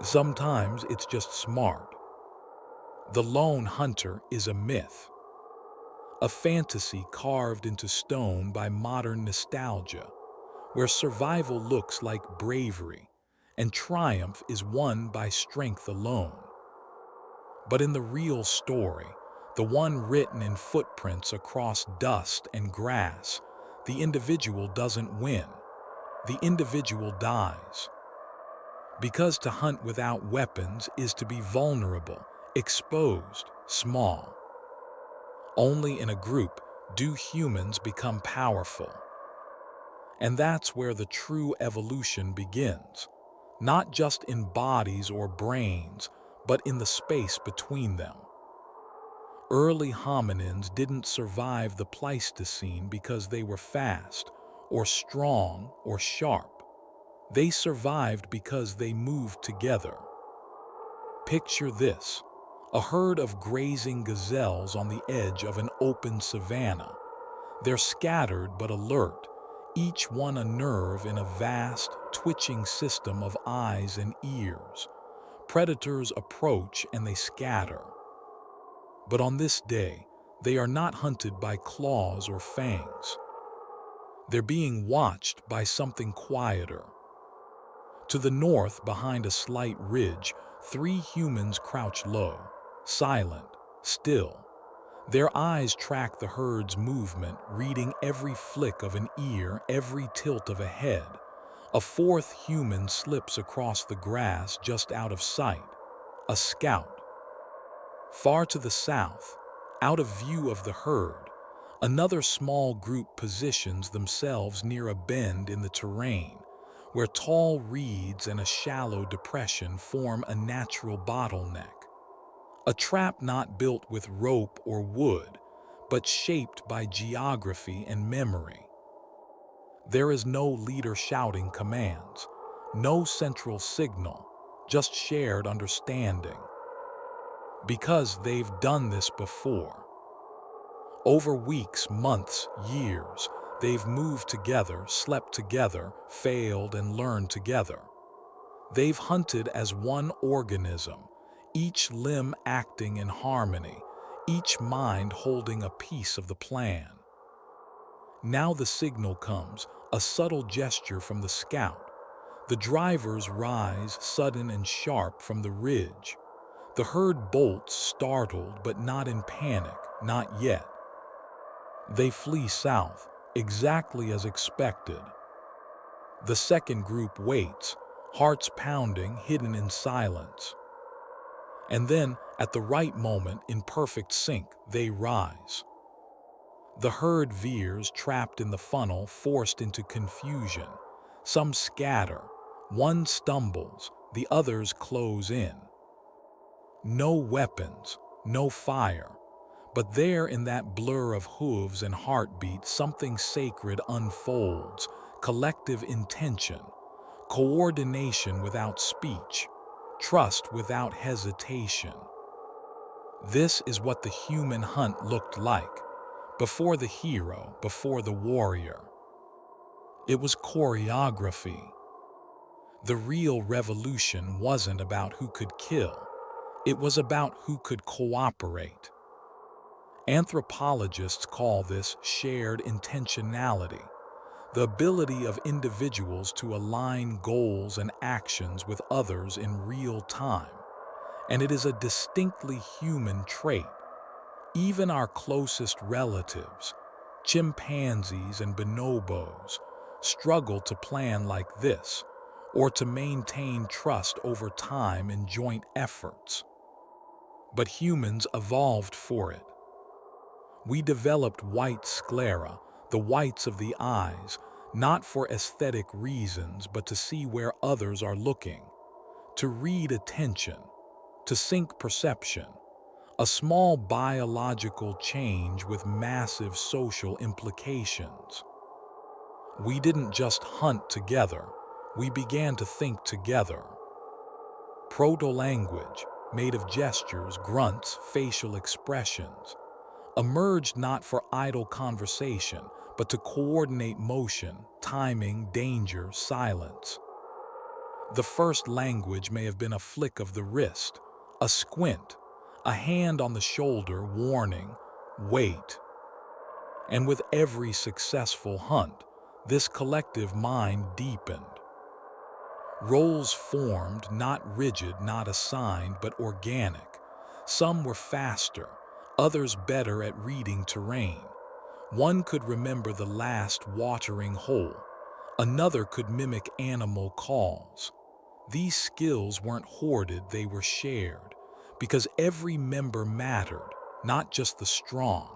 Sometimes it's just smart. The lone hunter is a myth, a fantasy carved into stone by modern nostalgia, where survival looks like bravery and triumph is won by strength alone. But in the real story, the one written in footprints across dust and grass, the individual doesn't win. The individual dies. Because to hunt without weapons is to be vulnerable, exposed, small. Only in a group do humans become powerful. And that's where the true evolution begins, not just in bodies or brains, but in the space between them. Early hominins didn't survive the Pleistocene because they were fast, or strong, or sharp. They survived because they moved together. Picture this: a herd of grazing gazelles on the edge of an open savanna. They're scattered but alert, each one a nerve in a vast, twitching system of eyes and ears. Predators approach and they scatter. But on this day, they are not hunted by claws or fangs. They're being watched by something quieter. To the north, behind a slight ridge, 3 humans crouch low, silent, still. Their eyes track the herd's movement, reading every flick of an ear, every tilt of a head. A 4th human slips across the grass just out of sight, a scout. Far to the south, out of view of the herd, another small group positions themselves near a bend in the terrain, where tall reeds and a shallow depression form a natural bottleneck. A trap not built with rope or wood, but shaped by geography and memory. There is no leader shouting commands, no central signal, just shared understanding. Because they've done this before. Over weeks, months, years, they've moved together, slept together, failed and learned together. They've hunted as one organism, each limb acting in harmony, each mind holding a piece of the plan. Now the signal comes, a subtle gesture from the scout. The drivers rise, sudden and sharp, from the ridge. The herd bolts, startled but not in panic, not yet. They flee south, exactly as expected. The second group waits, hearts pounding, hidden in silence. And then, at the right moment, in perfect sync, they rise. The herd veers, trapped in the funnel, forced into confusion. Some scatter, one stumbles, the others close in. No weapons, no fire, but there in that blur of hooves and heartbeats, something sacred unfolds, collective intention, coordination without speech, trust without hesitation. This is what the human hunt looked like, before the hero, before the warrior. It was choreography. The real revolution wasn't about who could kill, it was about who could cooperate. Anthropologists call this shared intentionality, the ability of individuals to align goals and actions with others in real time. And it is a distinctly human trait. Even our closest relatives, chimpanzees and bonobos, struggle to plan like this, or to maintain trust over time in joint efforts. But humans evolved for it. We developed white sclera, the whites of the eyes, not for aesthetic reasons, but to see where others are looking, to read attention, to sync perception, a small biological change with massive social implications. We didn't just hunt together, we began to think together. Proto-language, made of gestures, grunts, facial expressions, emerged not for idle conversation, but to coordinate motion, timing, danger, silence. The first language may have been a flick of the wrist, a squint, a hand on the shoulder warning, wait. And with every successful hunt, this collective mind deepened. Roles formed, not rigid, not assigned, but organic. Some were faster, others better at reading terrain. One could remember the last watering hole. Another could mimic animal calls. These skills weren't hoarded, they were shared, because every member mattered, not just the strong.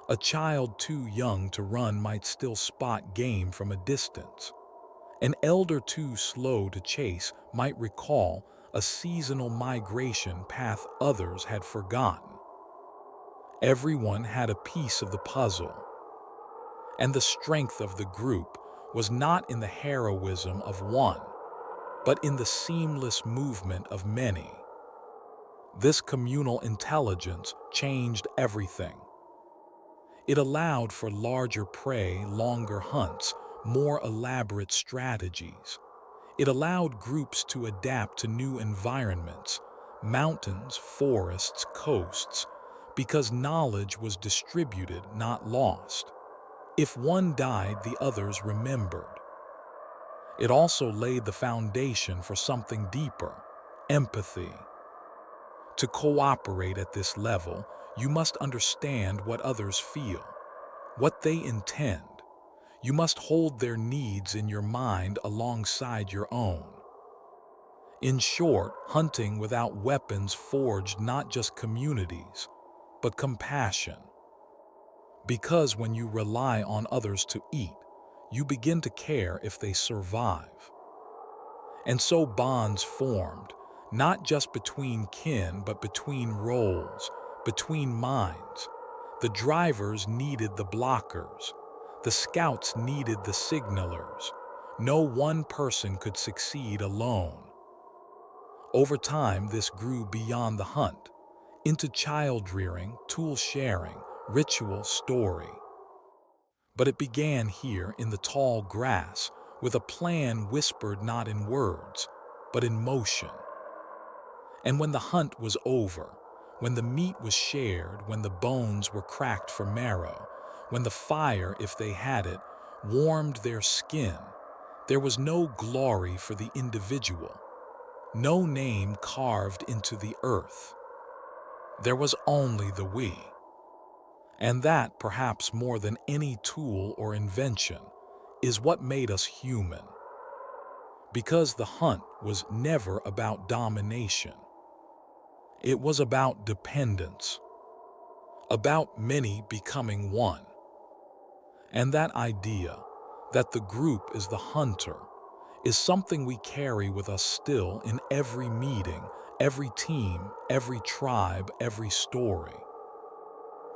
A child too young to run might still spot game from a distance. An elder too slow to chase might recall a seasonal migration path others had forgotten. Everyone had a piece of the puzzle. And the strength of the group was not in the heroism of one, but in the seamless movement of many. This communal intelligence changed everything. It allowed for larger prey, longer hunts, more elaborate strategies. It allowed groups to adapt to new environments, mountains, forests, coasts, because knowledge was distributed, not lost. If one died, the others remembered. It also laid the foundation for something deeper, empathy. To cooperate at this level, you must understand what others feel, what they intend. You must hold their needs in your mind alongside your own. In short, hunting without weapons forged not just communities, but compassion. Because when you rely on others to eat, you begin to care if they survive. And so bonds formed, not just between kin, but between roles, between minds. The drivers needed the blockers. The scouts needed the signalers. No one person could succeed alone. Over time, this grew beyond the hunt, into child rearing, tool sharing, ritual story. But it began here in the tall grass, with a plan whispered not in words, but in motion. And when the hunt was over, when the meat was shared, when the bones were cracked for marrow, when the fire, if they had it, warmed their skin, there was no glory for the individual, no name carved into the earth. There was only the we. And that, perhaps more than any tool or invention, is what made us human. Because the hunt was never about domination. It was about dependence, about many becoming one. And that idea, that the group is the hunter, is something we carry with us still in every meeting, every team, every tribe, every story.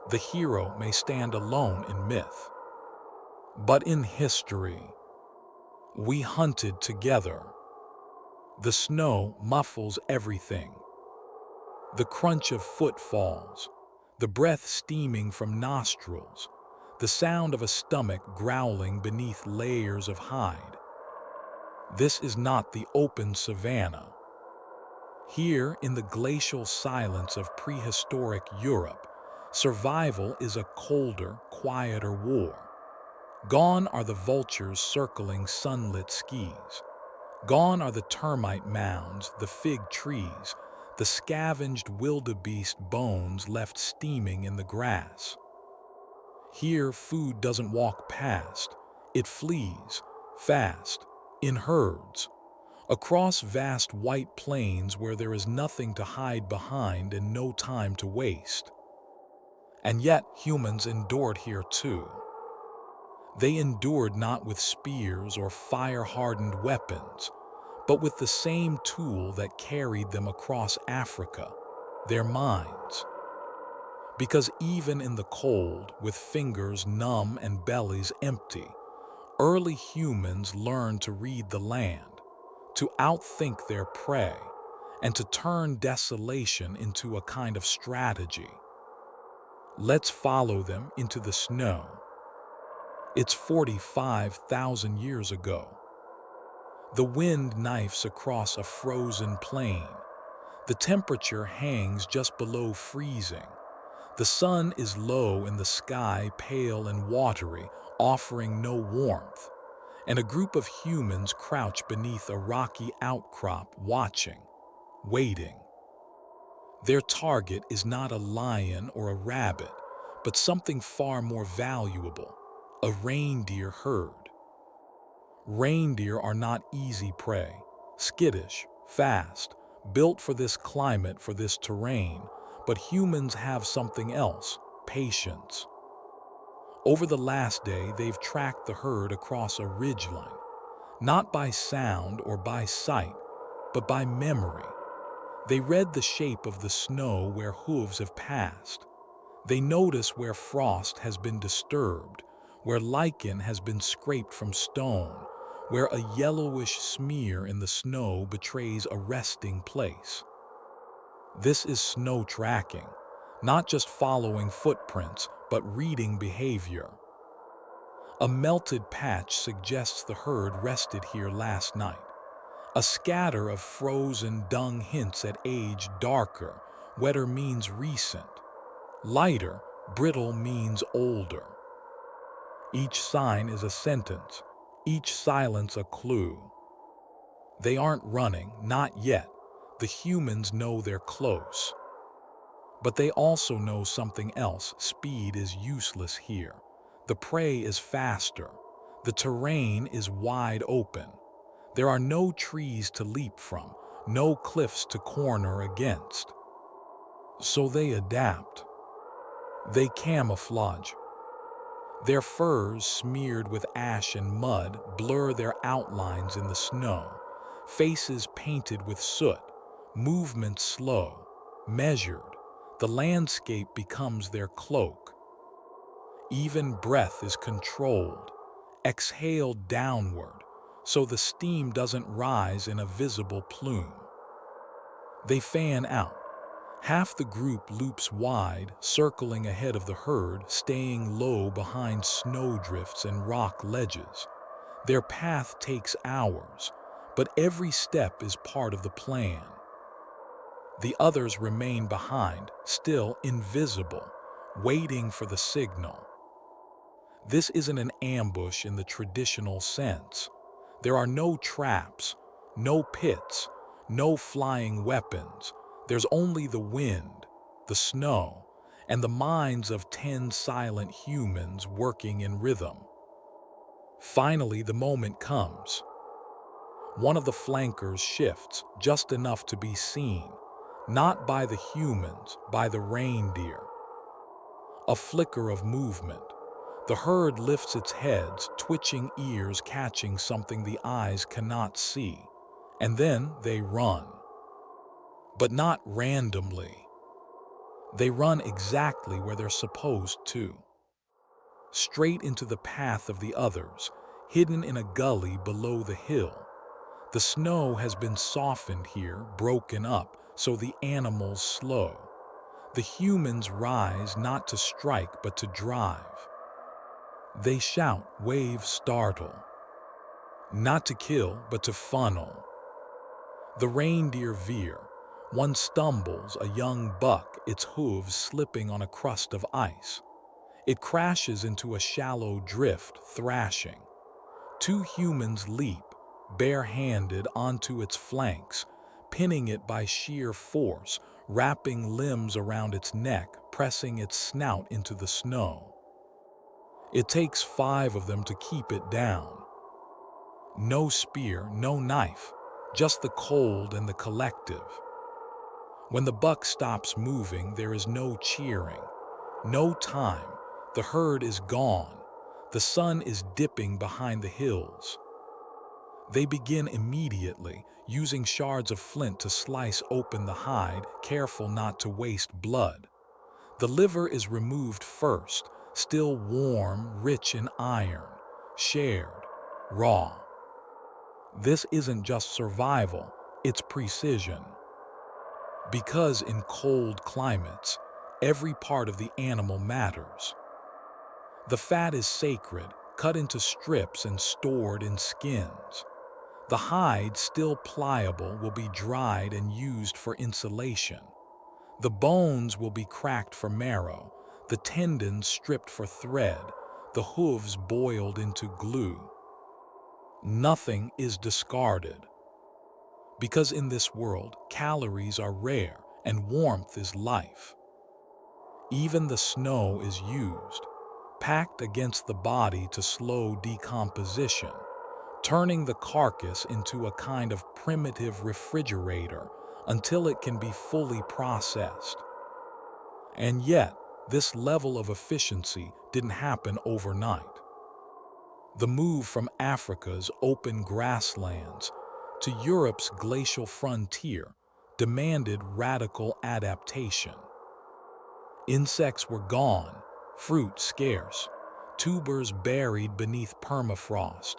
The hero may stand alone in myth, but in history, we hunted together. The snow muffles everything. The crunch of footfalls, the breath steaming from nostrils, the sound of a stomach growling beneath layers of hide. This is not the open savanna. Here, in the glacial silence of prehistoric Europe, survival is a colder, quieter war. Gone are the vultures circling sunlit skis. Gone are the termite mounds, the fig trees, the scavenged wildebeest bones left steaming in the grass. Here, food doesn't walk past. It flees, fast, in herds, across vast white plains where there is nothing to hide behind and no time to waste. And yet, humans endured here too. They endured not with spears or fire-hardened weapons, but with the same tool that carried them across Africa, their minds. Because even in the cold, with fingers numb and bellies empty, early humans learned to read the land, to outthink their prey, and to turn desolation into a kind of strategy. Let's follow them into the snow. It's 45,000 years ago. The wind knifes across a frozen plain. The temperature hangs just below freezing. The sun is low in the sky, pale and watery, offering no warmth. And a group of humans crouch beneath a rocky outcrop, watching, waiting. Their target is not a lion or a rabbit, but something far more valuable, a reindeer herd. Reindeer are not easy prey, skittish, fast, built for this climate, for this terrain, but humans have something else, patience. Over the last day, they've tracked the herd across a ridgeline, not by sound or by sight, but by memory. They read the shape of the snow where hooves have passed. They notice where frost has been disturbed, where lichen has been scraped from stone, where a yellowish smear in the snow betrays a resting place. This is snow tracking, not just following footprints, but reading behavior. A melted patch suggests the herd rested here last night. A scatter of frozen dung hints at age. Darker, wetter means recent. Lighter, brittle means older. Each sign is a sentence, each silence a clue. They aren't running, not yet. The humans know they're close. But they also know something else. Speed is useless here. The prey is faster. The terrain is wide open. There are no trees to leap from, no cliffs to corner against. So they adapt. They camouflage. Their furs, smeared with ash and mud, blur their outlines in the snow. Faces painted with soot, movement slow, measured. The landscape becomes their cloak. Even breath is controlled, exhaled downward, so the steam doesn't rise in a visible plume. They fan out. Half the group loops wide, circling ahead of the herd, staying low behind snowdrifts and rock ledges. Their path takes hours, but every step is part of the plan. The others remain behind, still invisible, waiting for the signal. This isn't an ambush in the traditional sense. There are no traps, no pits, no flying weapons. There's only the wind, the snow, and the minds of 10 silent humans working in rhythm. Finally, the moment comes. One of the flankers shifts just enough to be seen, not by the humans, by the reindeer. A flicker of movement. The herd lifts its heads, twitching ears catching something the eyes cannot see. And then they run. But not randomly. They run exactly where they're supposed to. Straight into the path of the others, hidden in a gully below the hill. The snow has been softened here, broken up, so the animals slow. The humans rise not to strike but to drive. They shout, waves startle. Not to kill but to funnel. The reindeer veer. One stumbles, a young buck, its hooves slipping on a crust of ice. It crashes into a shallow drift, thrashing. Two humans leap, bare-handed, onto its flanks, pinning it by sheer force, wrapping limbs around its neck, pressing its snout into the snow. It takes 5 of them to keep it down. No spear, no knife, just the cold and the collective. When the buck stops moving, there is no cheering, no time. The herd is gone. The sun is dipping behind the hills. They begin immediately, using shards of flint to slice open the hide, careful not to waste blood. The liver is removed first, still warm, rich in iron, shared, raw. This isn't just survival, it's precision. Because in cold climates, every part of the animal matters. The fat is sacred, cut into strips and stored in skins. The hide, still pliable, will be dried and used for insulation. The bones will be cracked for marrow, the tendons stripped for thread, the hooves boiled into glue. Nothing is discarded. Because in this world, calories are rare and warmth is life. Even the snow is used, packed against the body to slow decomposition, turning the carcass into a kind of primitive refrigerator until it can be fully processed. And yet, this level of efficiency didn't happen overnight. The move from Africa's open grasslands to Europe's glacial frontier demanded radical adaptation. Insects were gone, fruit scarce, tubers buried beneath permafrost.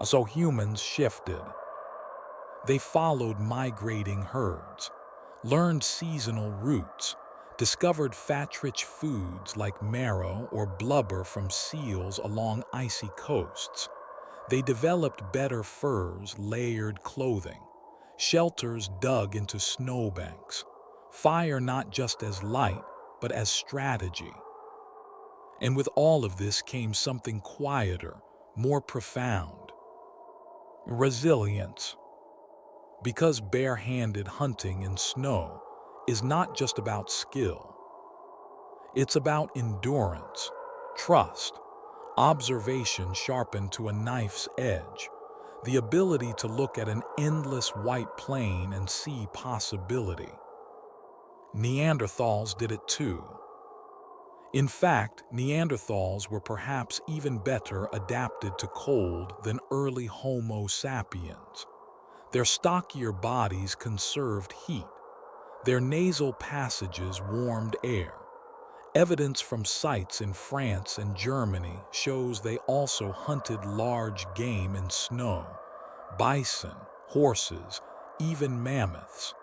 So humans shifted. They followed migrating herds, learned seasonal routes, discovered fat-rich foods like marrow or blubber from seals along icy coasts. They developed better furs, layered clothing, shelters dug into snowbanks, fire not just as light, but as strategy. And with all of this came something quieter, more profound: resilience. Because bare-handed hunting in snow is not just about skill. It's about endurance, trust, observation sharpened to a knife's edge, the ability to look at an endless white plain and see possibility. Neanderthals did it too. In fact, Neanderthals were perhaps even better adapted to cold than early Homo sapiens. Their stockier bodies conserved heat. Their nasal passages warmed air. Evidence from sites in France and Germany shows they also hunted large game in snow: bison, horses, even mammoths.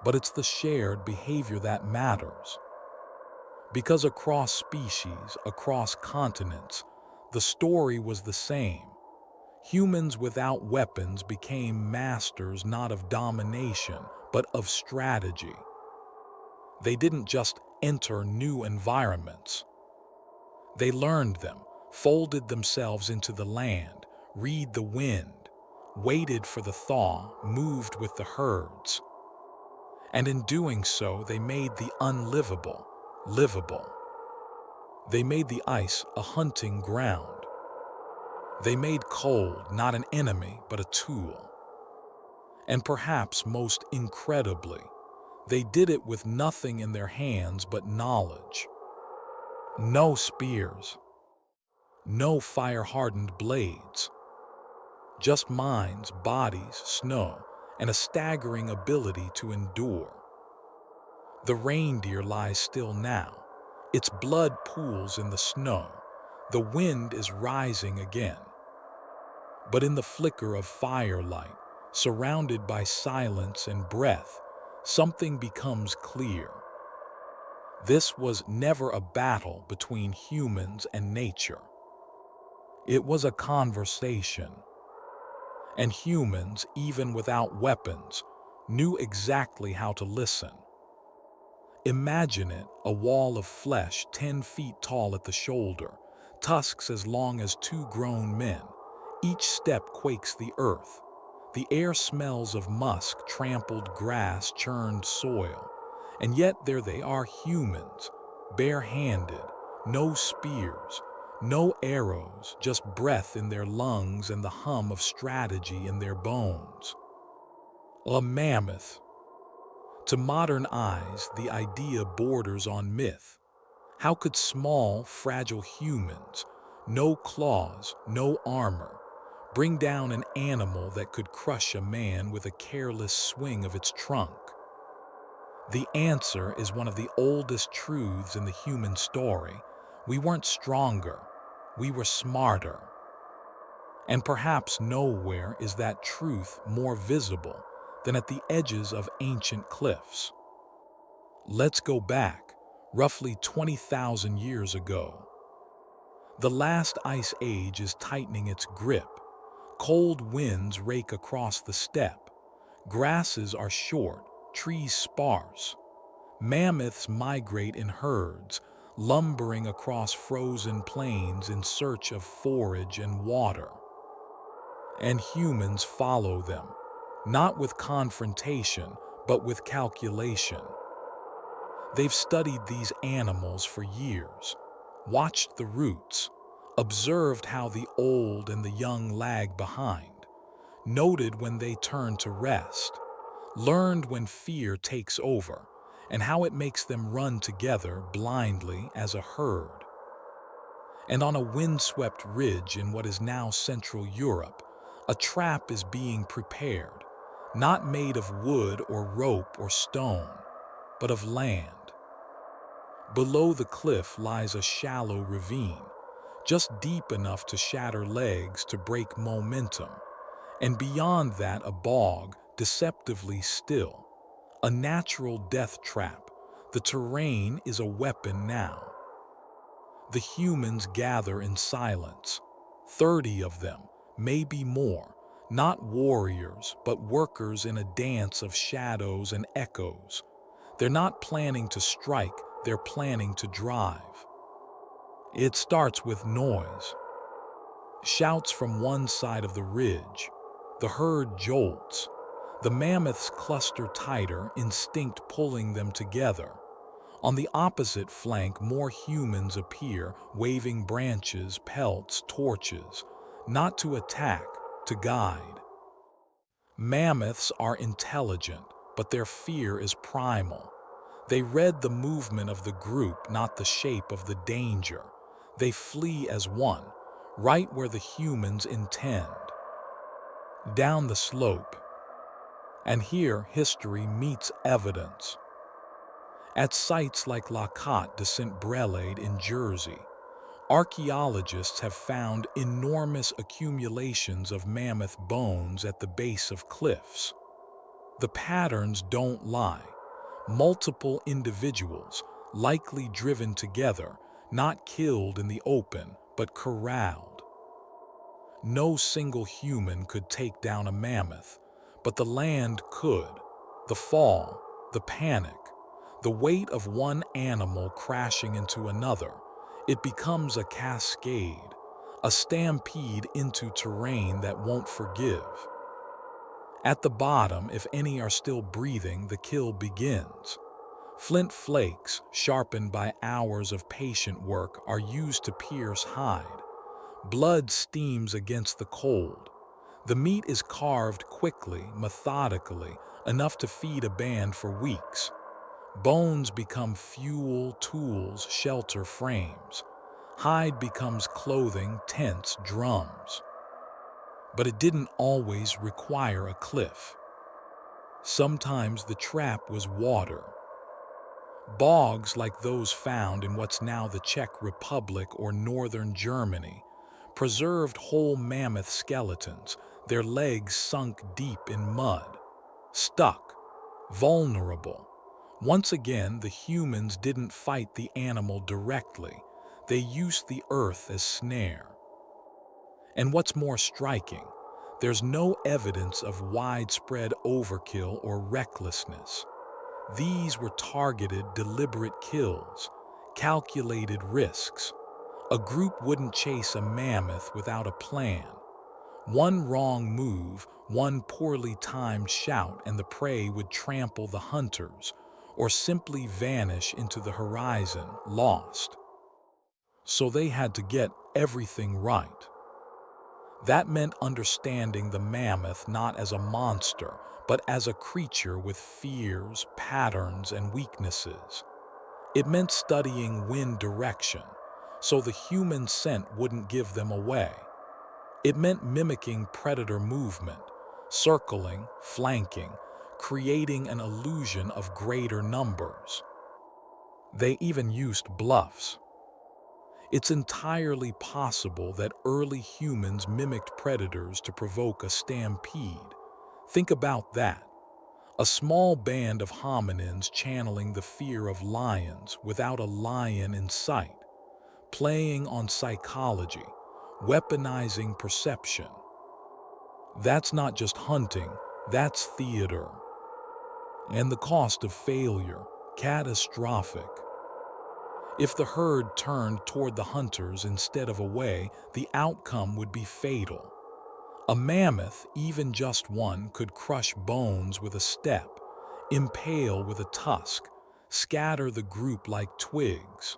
But it's the shared behavior that matters. Because across species, across continents, the story was the same. Humans without weapons became masters not of domination, but of strategy. They didn't just enter new environments. They learned them, folded themselves into the land, read the wind, waited for the thaw, moved with the herds. And in doing so, they made the unlivable livable. They made the ice a hunting ground. They made cold not an enemy, but a tool. And perhaps most incredibly, they did it with nothing in their hands but knowledge. No spears, no fire-hardened blades, just minds, bodies, snow, and a staggering ability to endure. The reindeer lies still now. Its blood pools in the snow. The wind is rising again. But in the flicker of firelight, surrounded by silence and breath, something becomes clear. This was never a battle between humans and nature. It was a conversation. And humans, even without weapons, knew exactly how to listen. Imagine it, a wall of flesh 10 feet tall at the shoulder, tusks as long as 2 grown men. Each step quakes the earth. The air smells of musk, trampled grass, churned soil. And yet there they are, humans, bare-handed, no spears, no arrows, just breath in their lungs and the hum of strategy in their bones. A mammoth. To modern eyes, the idea borders on myth. How could small, fragile humans, no claws, no armor, bring down an animal that could crush a man with a careless swing of its trunk? The answer is one of the oldest truths in the human story. We weren't stronger, we were smarter. And perhaps nowhere is that truth more visible than at the edges of ancient cliffs. Let's go back, roughly 20,000 years ago. The last ice age is tightening its grip. Cold winds rake across the steppe. Grasses are short, trees sparse. Mammoths migrate in herds, lumbering across frozen plains in search of forage and water. And humans follow them, not with confrontation, but with calculation. They've studied these animals for years, watched the roots, observed how the old and the young lag behind, noted when they turn to rest, learned when fear takes over, and how it makes them run together blindly as a herd. And on a windswept ridge in what is now Central Europe, a trap is being prepared, not made of wood or rope or stone, but of land. Below the cliff lies a shallow ravine, just deep enough to shatter legs to break momentum, and beyond that a bog, deceptively still, a natural death trap. The terrain is a weapon now. The humans gather in silence, 30 of them, maybe more, not warriors, but workers in a dance of shadows and echoes. They're not planning to strike, they're planning to drive. It starts with noise. Shouts from one side of the ridge. The herd jolts. The mammoths cluster tighter, instinct pulling them together. On the opposite flank, more humans appear, waving branches, pelts, torches, not to attack, to guide. Mammoths are intelligent, but their fear is primal. They read the movement of the group, not the shape of the danger. They flee as one, right where the humans intend. Down the slope. And here history meets evidence. At sites like La Côte de Saint-Brelade in Jersey, archaeologists have found enormous accumulations of mammoth bones at the base of cliffs. The patterns don't lie. Multiple individuals, likely driven together, not killed in the open, but corralled. No single human could take down a mammoth, but the land could. The fall, the panic, the weight of one animal crashing into another, it becomes a cascade, a stampede into terrain that won't forgive. At the bottom, if any are still breathing, the kill begins. Flint flakes, sharpened by hours of patient work, are used to pierce hide. Blood steams against the cold. The meat is carved quickly, methodically, enough to feed a band for weeks. Bones become fuel, tools, shelter frames. Hide becomes clothing, tents, drums. But it didn't always require a cliff. Sometimes the trap was water. Bogs like those found in what's now the Czech Republic or northern Germany, preserved whole mammoth skeletons, their legs sunk deep in mud, stuck, vulnerable. Once again, the humans didn't fight the animal directly. They used the earth as snare. And what's more striking, there's no evidence of widespread overkill or recklessness. These were targeted, deliberate kills, calculated risks. A group wouldn't chase a mammoth without a plan. One wrong move, one poorly timed shout, and the prey would trample the hunters, or simply vanish into the horizon, lost. So they had to get everything right. That meant understanding the mammoth not as a monster, but as a creature with fears, patterns, and weaknesses. It meant studying wind direction, so the human scent wouldn't give them away. It meant mimicking predator movement, circling, flanking, creating an illusion of greater numbers. They even used bluffs. It's entirely possible that early humans mimicked predators to provoke a stampede. Think about that. A small band of hominins channeling the fear of lions without a lion in sight, playing on psychology, weaponizing perception. That's not just hunting, that's theater. And the cost of failure, catastrophic. If the herd turned toward the hunters instead of away, the outcome would be fatal. A mammoth, even just one, could crush bones with a step, impale with a tusk, scatter the group like twigs.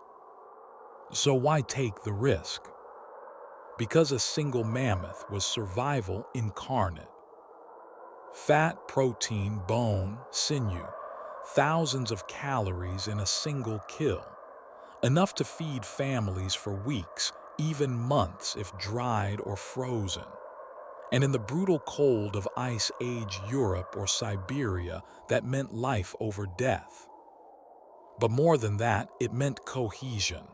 So why take the risk? Because a single mammoth was survival incarnate. Fat, protein, bone, sinew, thousands of calories in a single kill. Enough to feed families for weeks, even months if dried or frozen. And in the brutal cold of Ice Age Europe or Siberia, that meant life over death. But more than that, it meant cohesion.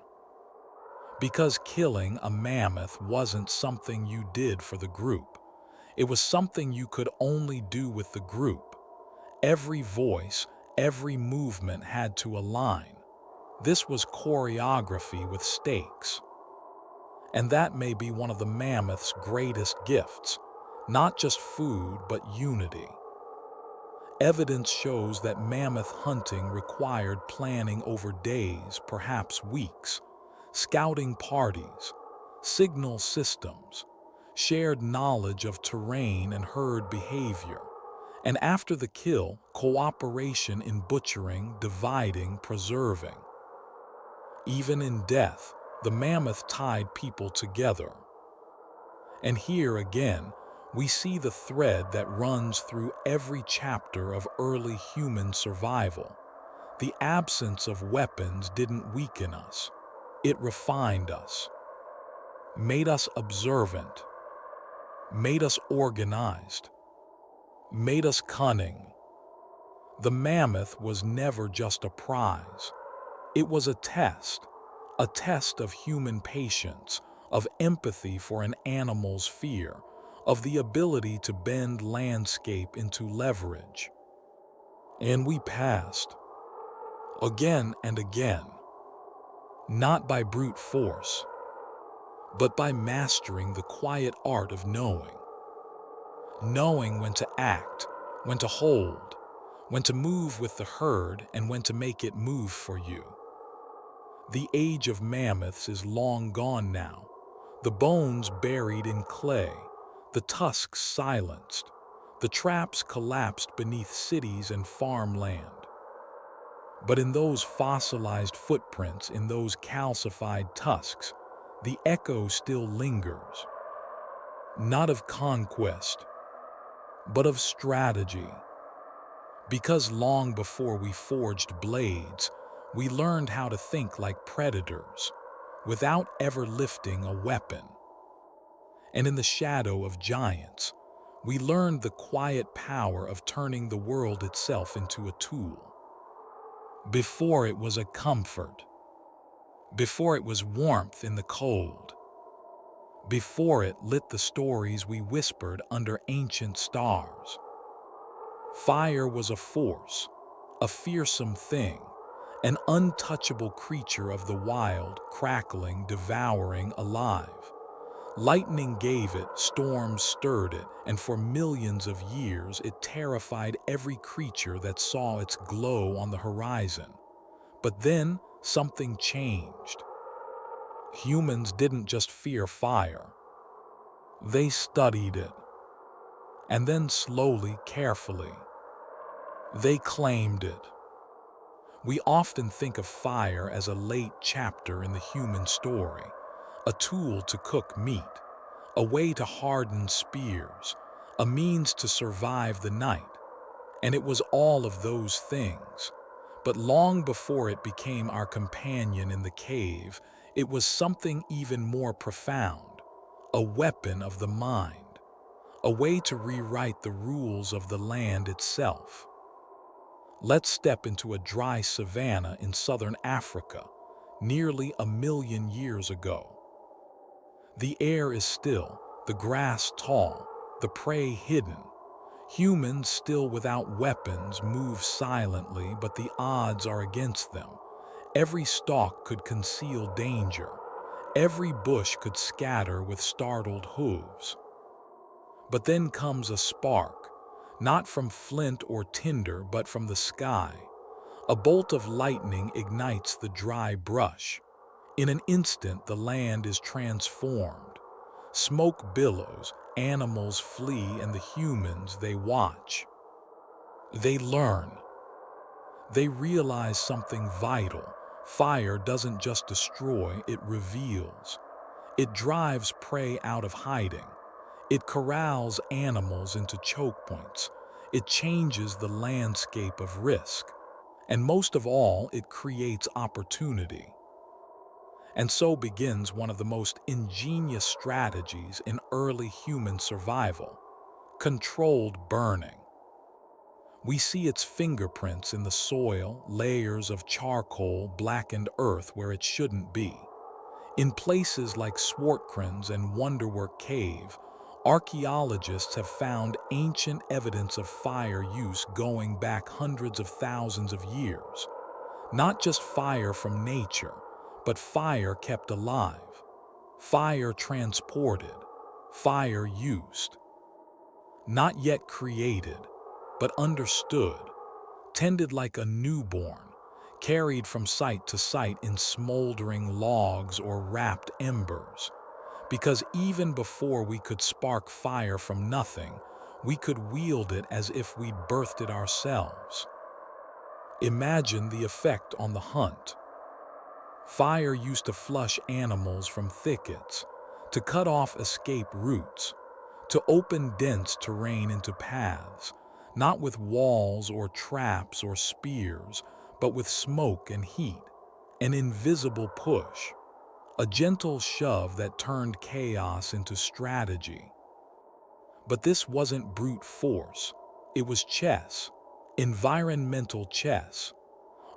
Because killing a mammoth wasn't something you did for the group. It was something you could only do with the group. Every voice, every movement had to align. This was choreography with stakes. And that may be one of the mammoth's greatest gifts, not just food, but unity. Evidence shows that mammoth hunting required planning over days, perhaps weeks, scouting parties, signal systems, shared knowledge of terrain and herd behavior, and after the kill, cooperation in butchering, dividing, preserving. Even in death, the mammoth tied people together. And here again, we see the thread that runs through every chapter of early human survival. The absence of weapons didn't weaken us. It refined us, made us observant, made us organized, made us cunning. The mammoth was never just a prize. It was a test of human patience, of empathy for an animal's fear, of the ability to bend landscape into leverage. And we passed, again and again, not by brute force, but by mastering the quiet art of knowing. Knowing when to act, when to hold, when to move with the herd, and when to make it move for you. The age of mammoths is long gone now, the bones buried in clay, the tusks silenced, the traps collapsed beneath cities and farmland. But in those fossilized footprints, in those calcified tusks, the echo still lingers. Not of conquest, but of strategy. Because long before we forged blades, we learned how to think like predators, without ever lifting a weapon. And in the shadow of giants, we learned the quiet power of turning the world itself into a tool. Before it was a comfort, before it was warmth in the cold, Before it lit the stories we whispered under ancient stars. Fire was a force, a fearsome thing, an untouchable creature of the wild, crackling, devouring, alive. Lightning gave it, storms stirred it, and for millions of years it terrified every creature that saw its glow on the horizon. But then something changed. Humans didn't just fear fire. They studied it, and then slowly, carefully, they claimed it. We often think of fire as a late chapter in the human story, a tool to cook meat, a way to harden spears, a means to survive the night. And it was all of those things. But long before it became our companion in the cave, it was something even more profound, a weapon of the mind, a way to rewrite the rules of the land itself. Let's step into a dry savanna in southern Africa, nearly 1 million years ago. The air is still, the grass tall, the prey hidden. Humans, still without weapons, move silently, but the odds are against them. Every stalk could conceal danger. Every bush could scatter with startled hooves. But then comes a spark, not from flint or tinder, but from the sky. A bolt of lightning ignites the dry brush. In an instant, the land is transformed. Smoke billows, animals flee, and the humans, they watch. They learn. They realize something vital. Fire doesn't just destroy, it reveals. It drives prey out of hiding. It corrals animals into choke points. It changes the landscape of risk. And most of all, it creates opportunity. And so begins one of the most ingenious strategies in early human survival: controlled burning. We see its fingerprints in the soil, layers of charcoal, blackened earth where it shouldn't be. In places like Swartkrans and Wonderwork Cave, archaeologists have found ancient evidence of fire use going back hundreds of thousands of years. Not just fire from nature, but fire kept alive, fire transported, fire used. Not yet created, but understood, tended like a newborn, carried from site to site in smoldering logs or wrapped embers. Because even before we could spark fire from nothing, we could wield it as if we'd birthed it ourselves. Imagine the effect on the hunt. Fire used to flush animals from thickets, to cut off escape routes, to open dense terrain into paths, not with walls or traps or spears, but with smoke and heat, an invisible push, a gentle shove that turned chaos into strategy. But this wasn't brute force, it was chess, environmental chess.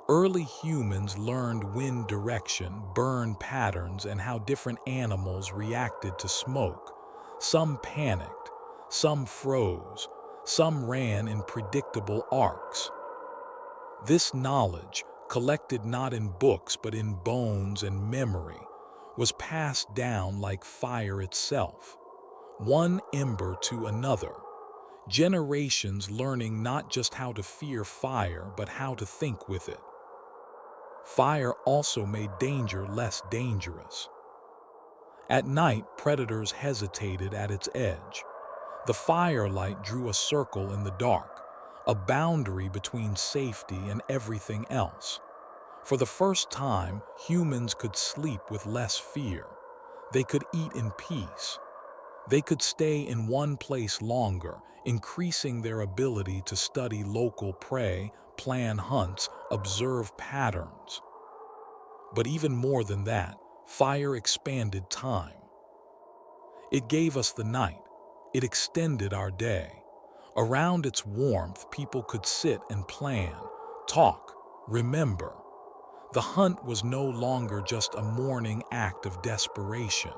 Early humans learned wind direction, burn patterns, and how different animals reacted to smoke. Some panicked, some froze, some ran in predictable arcs. This knowledge, collected not in books but in bones and memory, was passed down like fire itself, one ember to another, generations learning not just how to fear fire but how to think with it. Fire also made danger less dangerous. At night, predators hesitated at its edge. The firelight drew a circle in the dark, a boundary between safety and everything else. For the first time, humans could sleep with less fear. They could eat in peace. They could stay in one place longer, increasing their ability to study local prey, plan hunts, observe patterns. But even more than that, fire expanded time. It gave us the night. It extended our day. Around its warmth, people could sit and plan, talk, remember. The hunt was no longer just a morning act of desperation.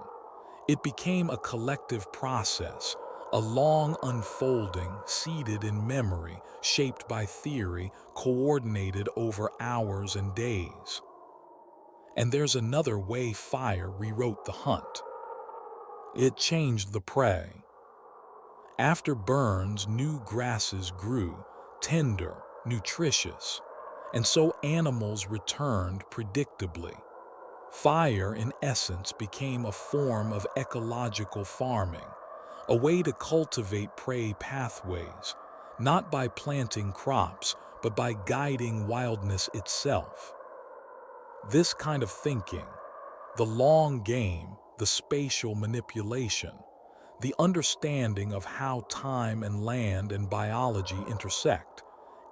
It became a collective process, a long unfolding, seated in memory, shaped by theory, coordinated over hours and days. And there's another way fire rewrote the hunt. It changed the prey. After burns, new grasses grew, tender, nutritious, and so animals returned predictably. Fire, in essence, became a form of ecological farming, a way to cultivate prey pathways, not by planting crops, but by guiding wildness itself. This kind of thinking, the long game, the spatial manipulation, the understanding of how time and land and biology intersect,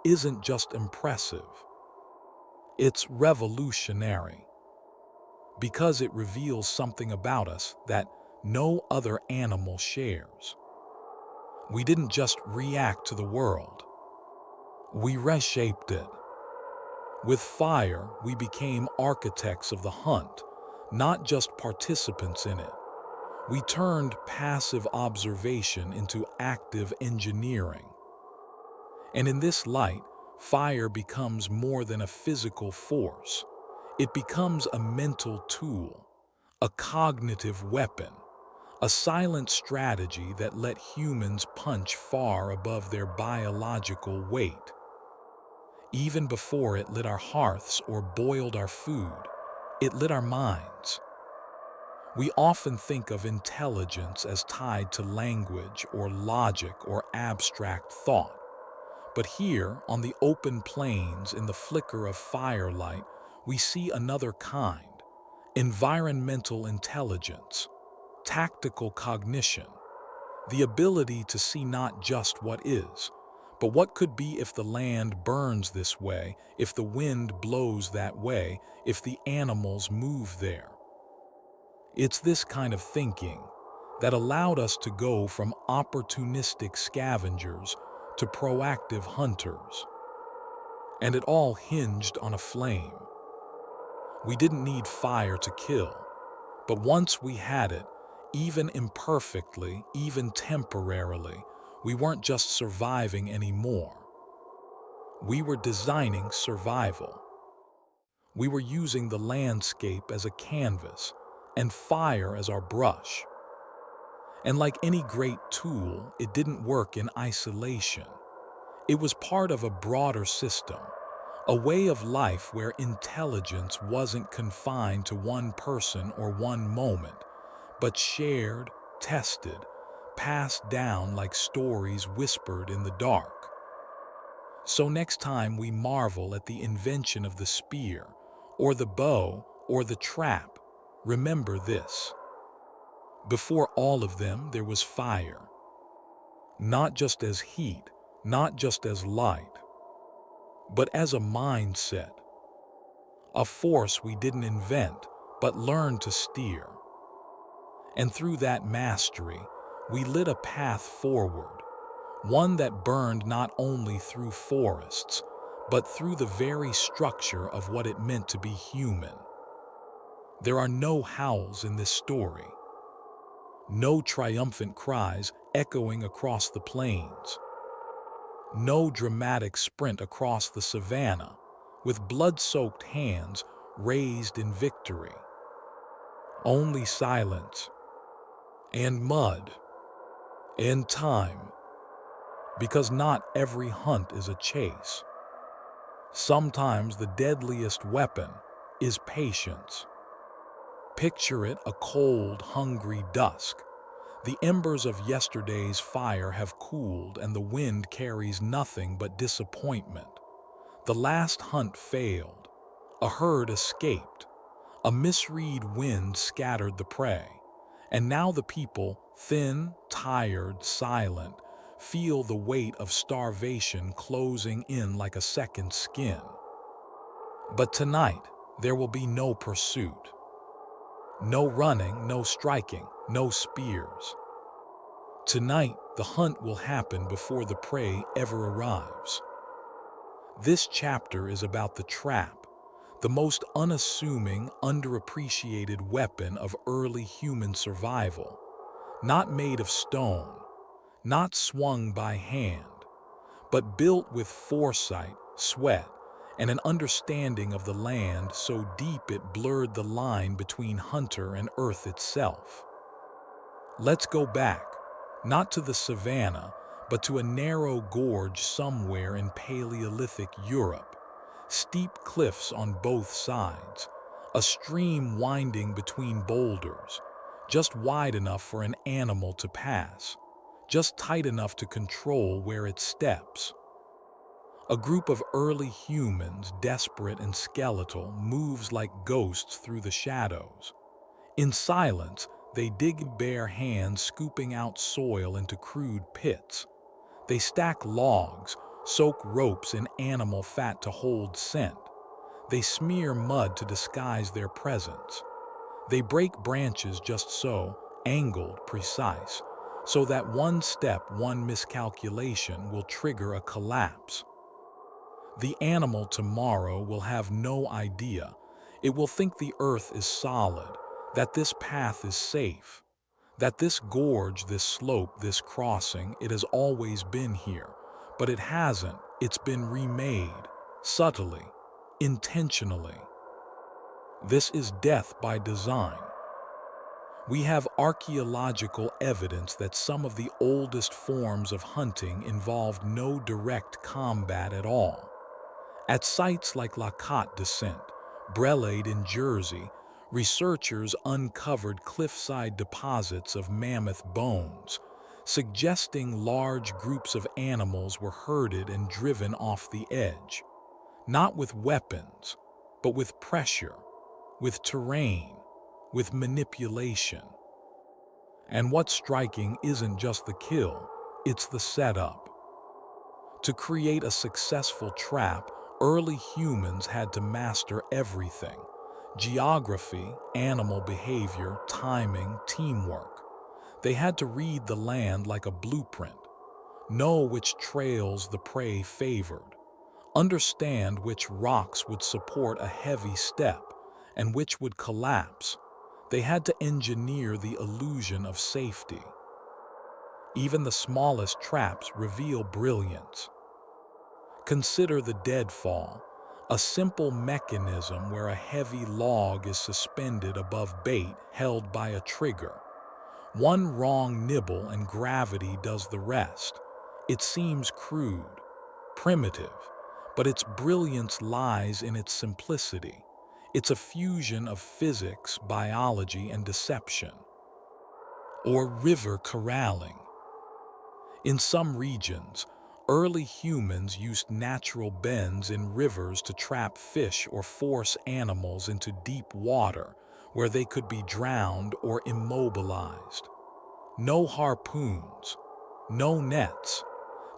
isn't just impressive. It's revolutionary, because it reveals something about us that no other animal shares. We didn't just react to the world, we reshaped it. With fire, we became architects of the hunt, not just participants in it. We turned passive observation into active engineering. And in this light, fire becomes more than a physical force. It becomes a mental tool, a cognitive weapon, a silent strategy that let humans punch far above their biological weight. Even before it lit our hearths or boiled our food, it lit our minds. We often think of intelligence as tied to language or logic or abstract thought. But here, on the open plains in the flicker of firelight, we see another kind: environmental intelligence, tactical cognition, the ability to see not just what is, but what could be if the land burns this way, if the wind blows that way, if the animals move there. It's this kind of thinking that allowed us to go from opportunistic scavengers to proactive hunters. And it all hinged on a flame. We didn't need fire to kill, but once we had it, even imperfectly, even temporarily, we weren't just surviving anymore. We were designing survival. We were using the landscape as a canvas and fire as our brush. And like any great tool, it didn't work in isolation. It was part of a broader system, a way of life where intelligence wasn't confined to one person or one moment, but shared, tested, passed down like stories whispered in the dark. So next time we marvel at the invention of the spear, or the bow, or the trap, remember this: before all of them, there was fire. Not just as heat, not just as light, but as a mindset, a force we didn't invent, but learned to steer. And through that mastery, we lit a path forward, one that burned not only through forests, but through the very structure of what it meant to be human. There are no howls in this story, no triumphant cries echoing across the plains, no dramatic sprint across the savannah with blood-soaked hands raised in victory. Only silence and mud and time, because not every hunt is a chase. Sometimes the deadliest weapon is patience. Picture it: a cold, hungry dusk. The embers of yesterday's fire have cooled and the wind carries nothing but disappointment. The last hunt failed. A herd escaped. A misread wind scattered the prey. And now the people, thin, tired, silent, feel the weight of starvation closing in like a second skin. But tonight, there will be no pursuit. No running, no striking, no spears. Tonight, the hunt will happen before the prey ever arrives. This chapter is about the trap, the most unassuming, underappreciated weapon of early human survival, not made of stone, not swung by hand, but built with foresight, sweat, and an understanding of the land so deep it blurred the line between hunter and earth itself. Let's go back, not to the savannah, but to a narrow gorge somewhere in Paleolithic Europe. Steep cliffs on both sides, a stream winding between boulders, just wide enough for an animal to pass, just tight enough to control where it steps. A group of early humans, desperate and skeletal, moves like ghosts through the shadows. In silence, they dig bare hands scooping out soil into crude pits. They stack logs, soak ropes in animal fat to hold scent. They smear mud to disguise their presence. They break branches just so, angled, precise, so that one step, one miscalculation will trigger a collapse. The animal tomorrow will have no idea. It will think the earth is solid, that this path is safe, that this gorge, this slope, this crossing, it has always been here. But it hasn't. It's been remade, subtly, intentionally. This is death by design. We have archaeological evidence that some of the oldest forms of hunting involved no direct combat at all. At sites like La Cotte Descent, Brelade in Jersey, researchers uncovered cliffside deposits of mammoth bones, suggesting large groups of animals were herded and driven off the edge, not with weapons, but with pressure, with terrain, with manipulation. And what's striking isn't just the kill, it's the setup. To create a successful trap, early humans had to master everything: geography, animal behavior, timing, teamwork. They had to read the land like a blueprint, know which trails the prey favored, understand which rocks would support a heavy step and which would collapse. They had to engineer the illusion of safety. Even the smallest traps reveal brilliance. Consider the deadfall, a simple mechanism where a heavy log is suspended above bait held by a trigger. One wrong nibble and gravity does the rest. It seems crude, primitive, but its brilliance lies in its simplicity. It's a fusion of physics, biology, and deception. Or river corralling. In some regions, early humans used natural bends in rivers to trap fish or force animals into deep water where they could be drowned or immobilized. No harpoons, no nets,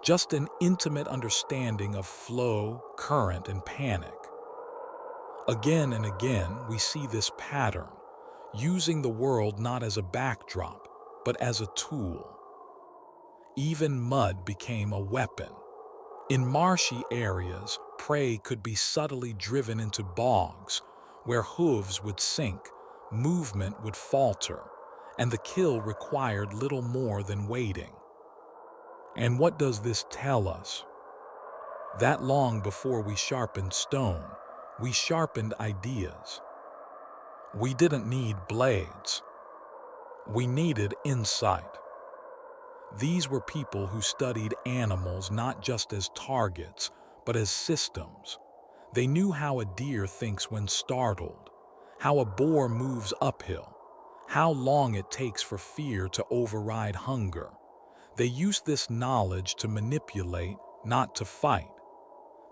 just an intimate understanding of flow, current, and panic. Again and again, we see this pattern, using the world not as a backdrop, but as a tool. Even mud became a weapon. In marshy areas, prey could be subtly driven into bogs, where hooves would sink, movement would falter, and the kill required little more than waiting. And what does this tell us? That long before we sharpened stone, we sharpened ideas. We didn't need blades. We needed insight. These were people who studied animals not just as targets, but as systems. They knew how a deer thinks when startled, how a boar moves uphill, how long it takes for fear to override hunger. They used this knowledge to manipulate, not to fight.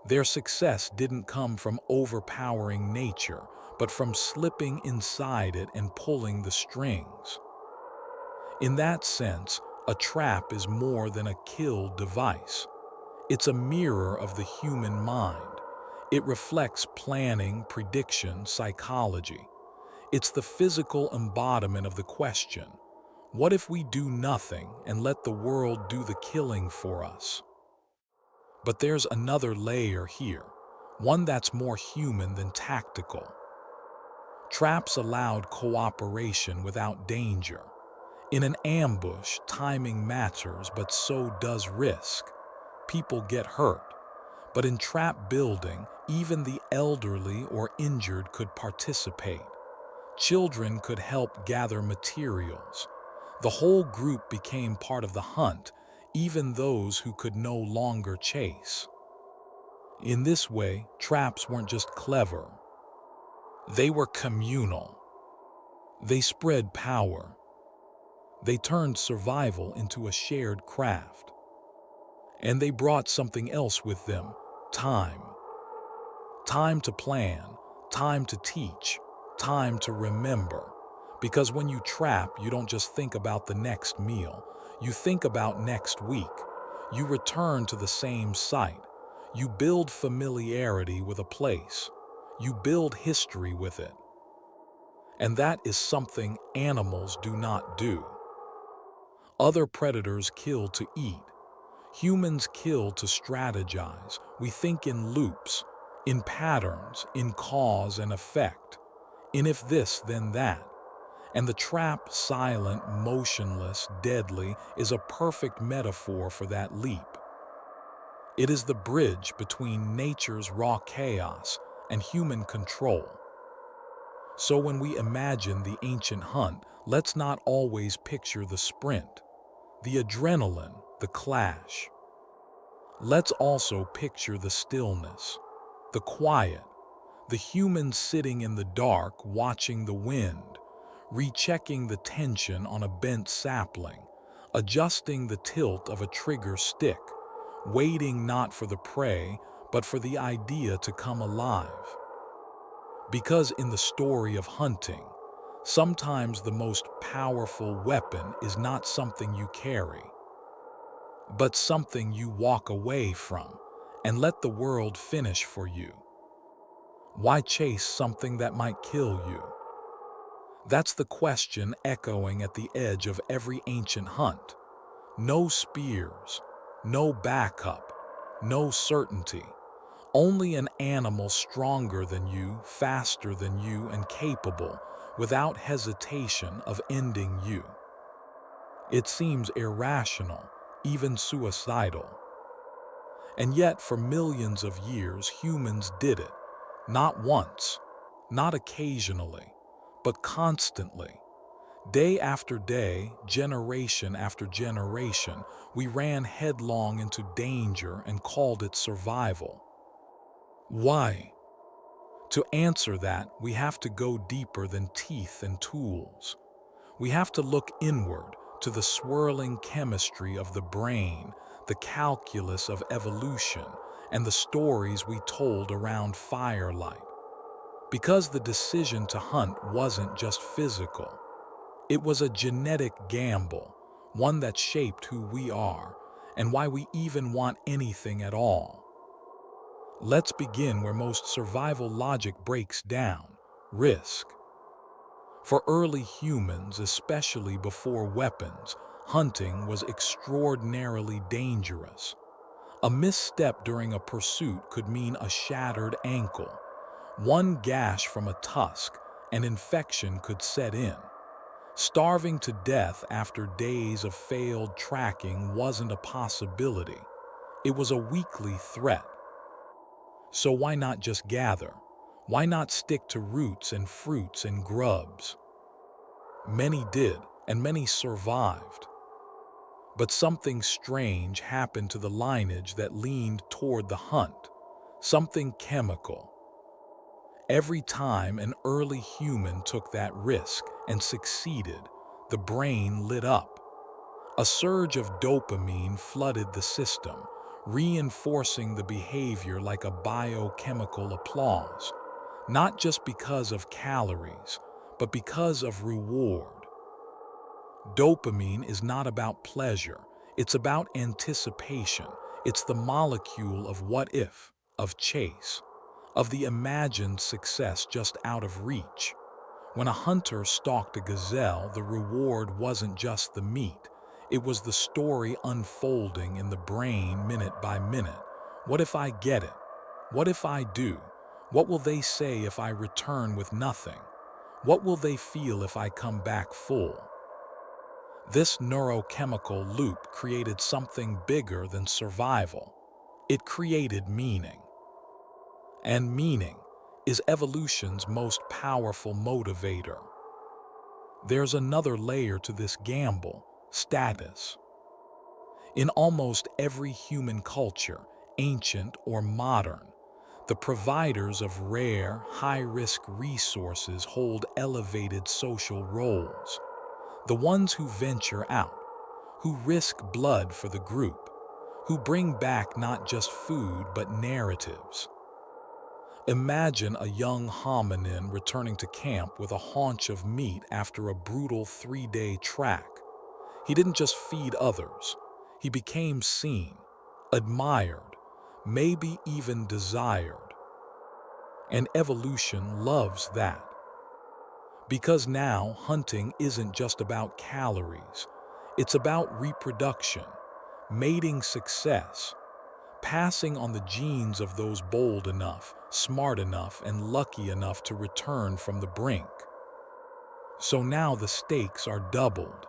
Their success didn't come from overpowering nature, but from slipping inside it and pulling the strings. In that sense, a trap is more than a kill device. It's a mirror of the human mind. It reflects planning, prediction, psychology. It's the physical embodiment of the question: what if we do nothing and let the world do the killing for us? But there's another layer here. one that's more human than tactical. Traps allowed cooperation without danger. In an ambush, timing matters, but so does risk. People get hurt. But in trap building, even the elderly or injured could participate. Children could help gather materials. The whole group became part of the hunt, even those who could no longer chase. In this way, traps weren't just clever. They were communal. They spread power. They turned survival into a shared craft. And they brought something else with them: time. Time to plan, time to teach, time to remember. Because when you trap, you don't just think about the next meal. You think about next week. You return to the same site. You build familiarity with a place. You build history with it. And that is something animals do not do. Other predators kill to eat. Humans kill to strategize. We think in loops, in patterns, in cause and effect, in if this, then that. And the trap, silent, motionless, deadly, is a perfect metaphor for that leap. It is the bridge between nature's raw chaos and human control. So when we imagine the ancient hunt, let's not always picture the sprint, the adrenaline, the clash. Let's also picture the stillness, the quiet, the humans sitting in the dark watching the wind, rechecking the tension on a bent sapling, adjusting the tilt of a trigger stick, waiting not for the prey, but for the idea to come alive. Because in the story of hunting, sometimes the most powerful weapon is not something you carry, but something you walk away from and let the world finish for you. Why chase something that might kill you? That's the question echoing at the edge of every ancient hunt. No spears, no backup, no certainty. Only an animal stronger than you, faster than you, and capable, without hesitation, of ending you. It seems irrational, even suicidal. And yet, for millions of years, humans did it. Not once, not occasionally, but constantly. Day after day, generation after generation, we ran headlong into danger and called it survival. Why? To answer that, we have to go deeper than teeth and tools. We have to look inward to the swirling chemistry of the brain, the calculus of evolution, and the stories we told around firelight. Because the decision to hunt wasn't just physical. It was a genetic gamble, one that shaped who we are and why we even want anything at all. Let's begin where most survival logic breaks down: risk. For early humans, especially before weapons, hunting was extraordinarily dangerous. A misstep during a pursuit could mean a shattered ankle. One gash from a tusk, and infection could set in. Starving to death after days of failed tracking wasn't a possibility. It was a weekly threat. So why not just gather? Why not stick to roots and fruits and grubs? Many did, and many survived. But something strange happened to the lineage that leaned toward the hunt. Something chemical. Every time an early human took that risk and succeeded, the brain lit up. A surge of dopamine flooded the system, reinforcing the behavior like a biochemical applause, not just because of calories, but because of reward. Dopamine is not about pleasure, it's about anticipation. It's the molecule of what if, of chase, of the imagined success just out of reach. When a hunter stalked a gazelle, the reward wasn't just the meat. It was the story unfolding in the brain minute by minute. What if I get it? What if I do? What will they say if I return with nothing? What will they feel if I come back full? This neurochemical loop created something bigger than survival. It created meaning. And meaning is evolution's most powerful motivator. There's another layer to this gamble: status. In almost every human culture, ancient or modern, the providers of rare, high-risk resources hold elevated social roles. The ones who venture out, who risk blood for the group, who bring back not just food but narratives. Imagine a young hominin returning to camp with a haunch of meat after a brutal 3-day track. He didn't just feed others. He became seen, admired, maybe even desired. And evolution loves that. Because now hunting isn't just about calories. It's about reproduction, mating success, passing on the genes of those bold enough, smart enough, and lucky enough to return from the brink. So now the stakes are doubled.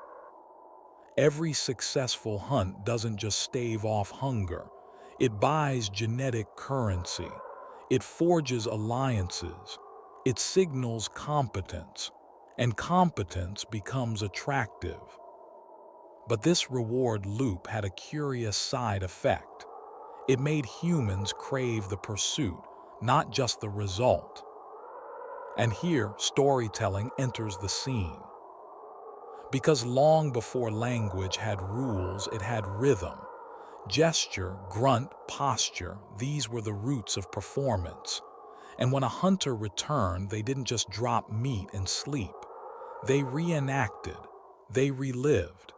Every successful hunt doesn't just stave off hunger. It buys genetic currency. It forges alliances. It signals competence. And competence becomes attractive. But this reward loop had a curious side effect. It made humans crave the pursuit, not just the result. And here, storytelling enters the scene. Because long before language had rules, it had rhythm. Gesture, grunt, posture, these were the roots of performance. And when a hunter returned, they didn't just drop meat and sleep. They reenacted, they relived,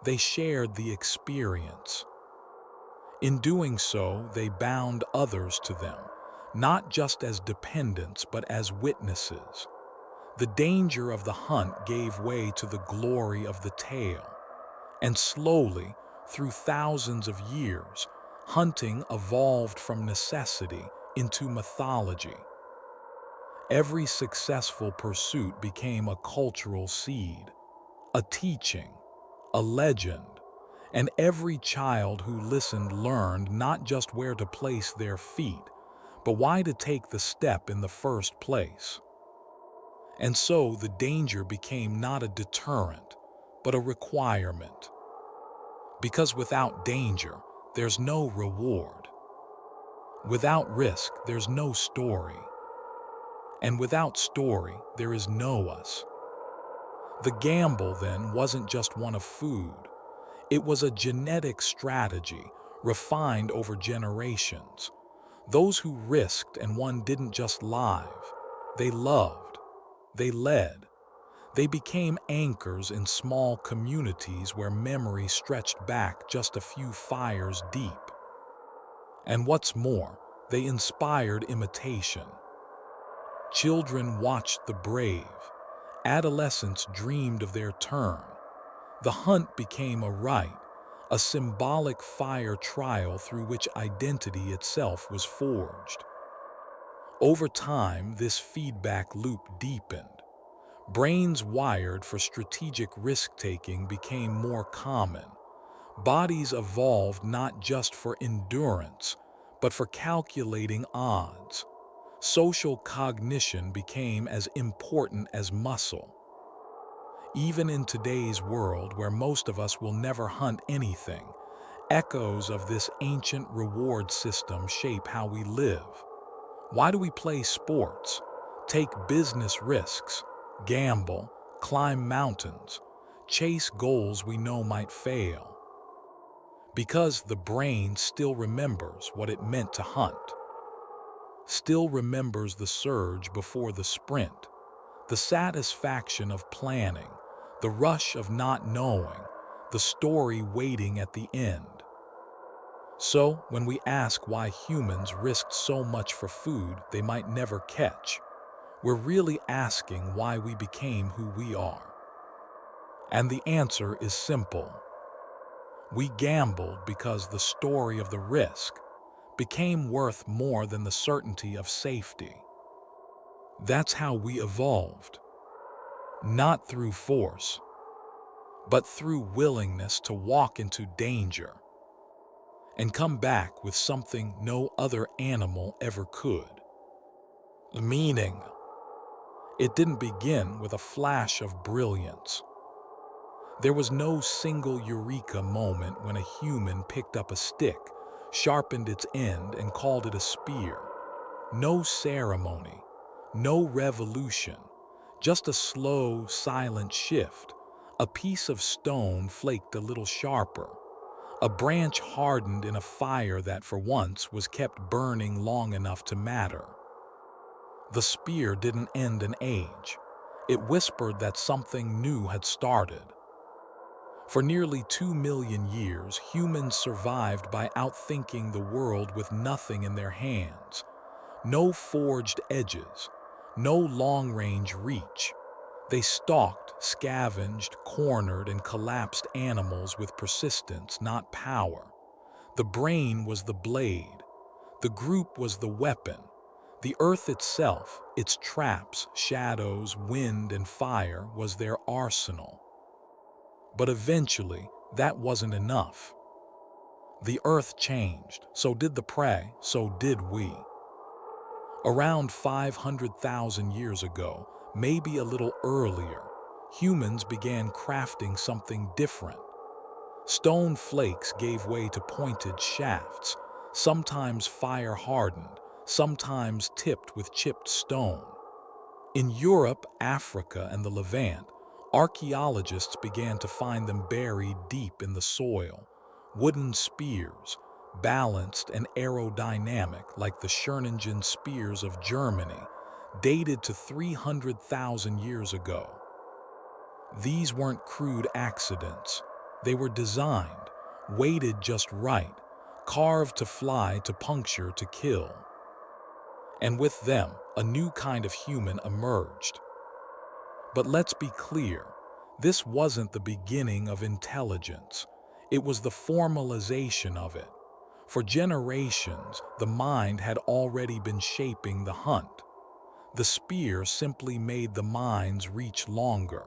they shared the experience. In doing so, they bound others to them, not just as dependents but as witnesses. The danger of the hunt gave way to the glory of the tale. And slowly, through thousands of years, hunting evolved from necessity into mythology. Every successful pursuit became a cultural seed, a teaching, a legend, and every child who listened learned not just where to place their feet, but why to take the step in the first place. And so the danger became not a deterrent, but a requirement. Because without danger, there's no reward. Without risk, there's no story. And without story, there is no us. The gamble, then, wasn't just one of food. It was a genetic strategy, refined over generations. Those who risked and won didn't just live. They loved. They led. They became anchors in small communities where memory stretched back just a few fires deep. And what's more, they inspired imitation. Children watched the brave. Adolescents dreamed of their turn. The hunt became a rite, a symbolic fire trial through which identity itself was forged. Over time, this feedback loop deepened. Brains wired for strategic risk-taking became more common. Bodies evolved not just for endurance, but for calculating odds. Social cognition became as important as muscle. Even in today's world, where most of us will never hunt anything, echoes of this ancient reward system shape how we live. Why do we play sports, take business risks, gamble, climb mountains, chase goals we know might fail? Because the brain still remembers what it meant to hunt, still remembers the surge before the sprint, the satisfaction of planning, the rush of not knowing, the story waiting at the end. So, when we ask why humans risked so much for food they might never catch, we're really asking why we became who we are. And the answer is simple. We gambled because the story of the risk, became worth more than the certainty of safety. That's how we evolved, not through force, but through willingness to walk into danger and come back with something no other animal ever could. Meaning, it didn't begin with a flash of brilliance. There was no single eureka moment when a human picked up a stick, sharpened its end, and called it a spear. No ceremony, no revolution, just a slow, silent shift. A piece of stone flaked a little sharper. A branch hardened in a fire that for once was kept burning long enough to matter. The spear didn't end an age. It whispered that something new had started. For nearly 2 million years, humans survived by outthinking the world with nothing in their hands. No forged edges, no long-range reach. They stalked, scavenged, cornered, and collapsed animals with persistence, not power. The brain was the blade. The group was the weapon. The earth itself, its traps, shadows, wind, and fire, was their arsenal. But eventually, that wasn't enough. The earth changed, so did the prey, so did we. Around 500,000 years ago, maybe a little earlier, humans began crafting something different. Stone flakes gave way to pointed shafts, sometimes fire-hardened, sometimes tipped with chipped stone. In Europe, Africa, and the Levant, archaeologists began to find them buried deep in the soil. Wooden spears, balanced and aerodynamic like the Schurningen spears of Germany, dated to 300,000 years ago. These weren't crude accidents. They were designed, weighted just right, carved to fly, to puncture, to kill. And with them, a new kind of human emerged. But let's be clear, this wasn't the beginning of intelligence. It was the formalization of it. For generations, the mind had already been shaping the hunt. The spear simply made the mind's reach longer.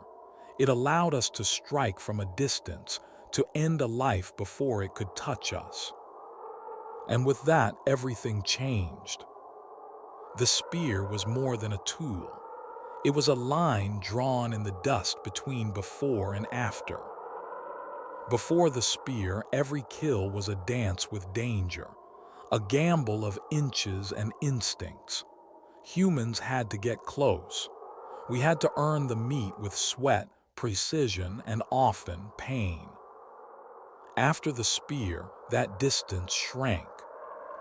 It allowed us to strike from a distance, to end a life before it could touch us. And with that, everything changed. The spear was more than a tool. It was a line drawn in the dust between before and after. Before the spear, every kill was a dance with danger, a gamble of inches and instincts. Humans had to get close. We had to earn the meat with sweat, precision, and often pain. After the spear, that distance shrank,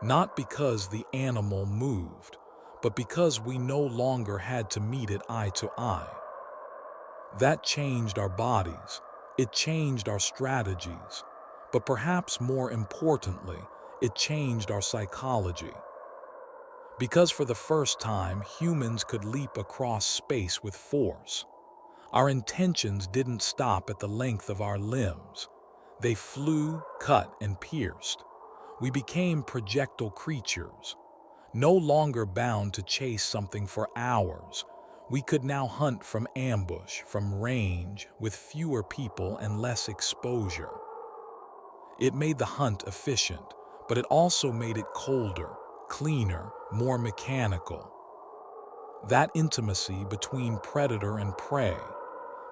not because the animal moved, but because we no longer had to meet it eye to eye. That changed our bodies, it changed our strategies, but perhaps more importantly, it changed our psychology. Because for the first time, humans could leap across space with force. Our intentions didn't stop at the length of our limbs. They flew, cut, and pierced. We became projectile creatures, no longer bound to chase something for hours. We could now hunt from ambush, from range, with fewer people and less exposure. It made the hunt efficient, but it also made it colder, cleaner, more mechanical. That intimacy between predator and prey,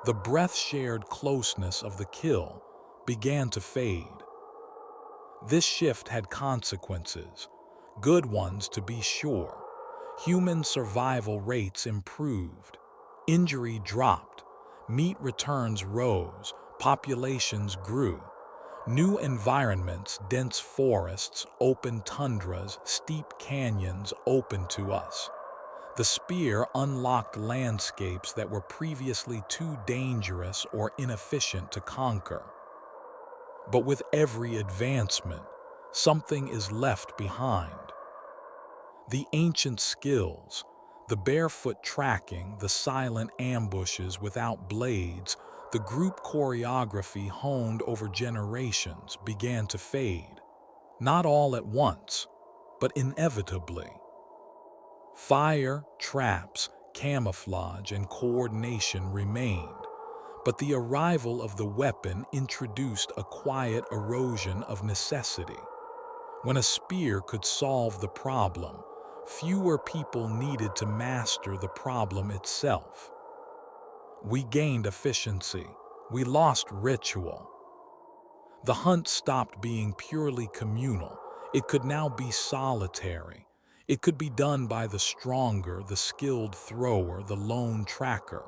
the breath-shared closeness of the kill, began to fade. This shift had consequences, good ones to be sure. Human survival rates improved, injury dropped, meat returns rose, populations grew. New environments, dense forests, open tundras, steep canyons opened to us. The spear unlocked landscapes that were previously too dangerous or inefficient to conquer. But with every advancement, something is left behind. The ancient skills, the barefoot tracking, the silent ambushes without blades, the group choreography honed over generations began to fade. Not all at once, but inevitably. Fire, traps, camouflage, and coordination remained, but the arrival of the weapon introduced a quiet erosion of necessity. When a spear could solve the problem, fewer people needed to master the problem itself. We gained efficiency. We lost ritual. The hunt stopped being purely communal. It could now be solitary. It could be done by the stronger, the skilled thrower, the lone tracker.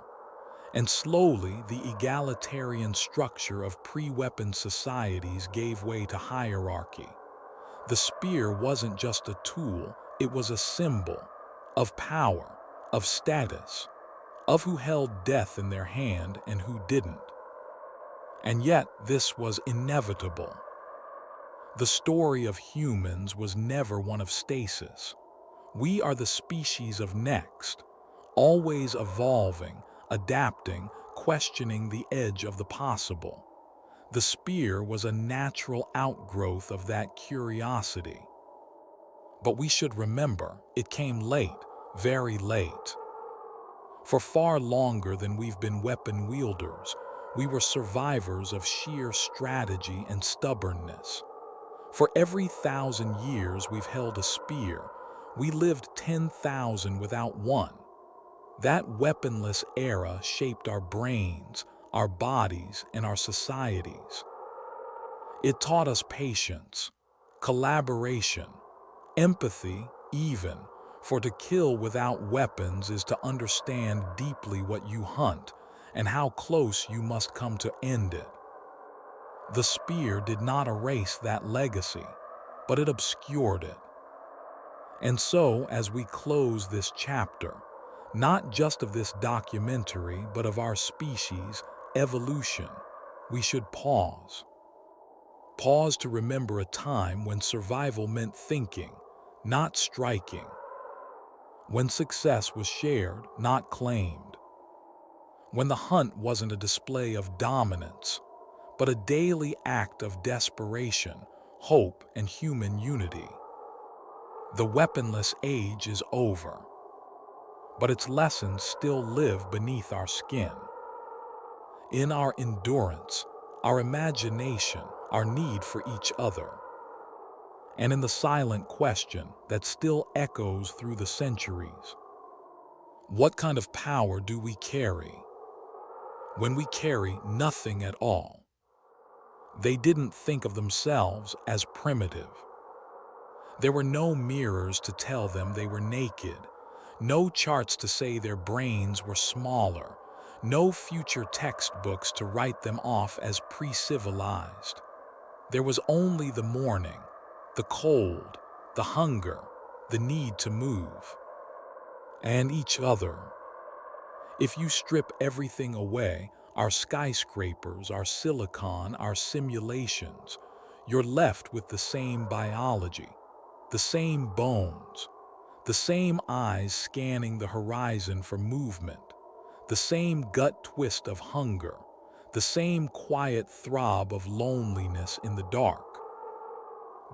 And slowly, the egalitarian structure of pre-weapon societies gave way to hierarchy. The spear wasn't just a tool, it was a symbol of power, of status, of who held death in their hand and who didn't. And yet, this was inevitable. The story of humans was never one of stasis. We are the species of next, always evolving, adapting, questioning the edge of the possible. The spear was a natural outgrowth of that curiosity. But we should remember, it came late, very late. For far longer than we've been weapon wielders, we were survivors of sheer strategy and stubbornness. For every 1,000 years we've held a spear, we lived 10,000 without one. That weaponless era shaped our brains, our bodies, and our societies. It taught us patience, collaboration, empathy, even, for to kill without weapons is to understand deeply what you hunt and how close you must come to end it. The spear did not erase that legacy, but it obscured it. And so, as we close this chapter, not just of this documentary, but of our species' evolution, we should pause. Pause to remember a time when survival meant thinking, not striking. When success was shared, not claimed. When the hunt wasn't a display of dominance, but a daily act of desperation, hope, and human unity. The weaponless age is over, but its lessons still live beneath our skin. In our endurance, our imagination, our need for each other, and in the silent question that still echoes through the centuries. What kind of power do we carry when we carry nothing at all? They didn't think of themselves as primitive. There were no mirrors to tell them they were naked, no charts to say their brains were smaller, no future textbooks to write them off as pre-civilized. There was only the morning, the cold, the hunger, the need to move, and each other. If you strip everything away, our skyscrapers, our silicon, our simulations, you're left with the same biology, the same bones, the same eyes scanning the horizon for movement, the same gut twist of hunger, the same quiet throb of loneliness in the dark.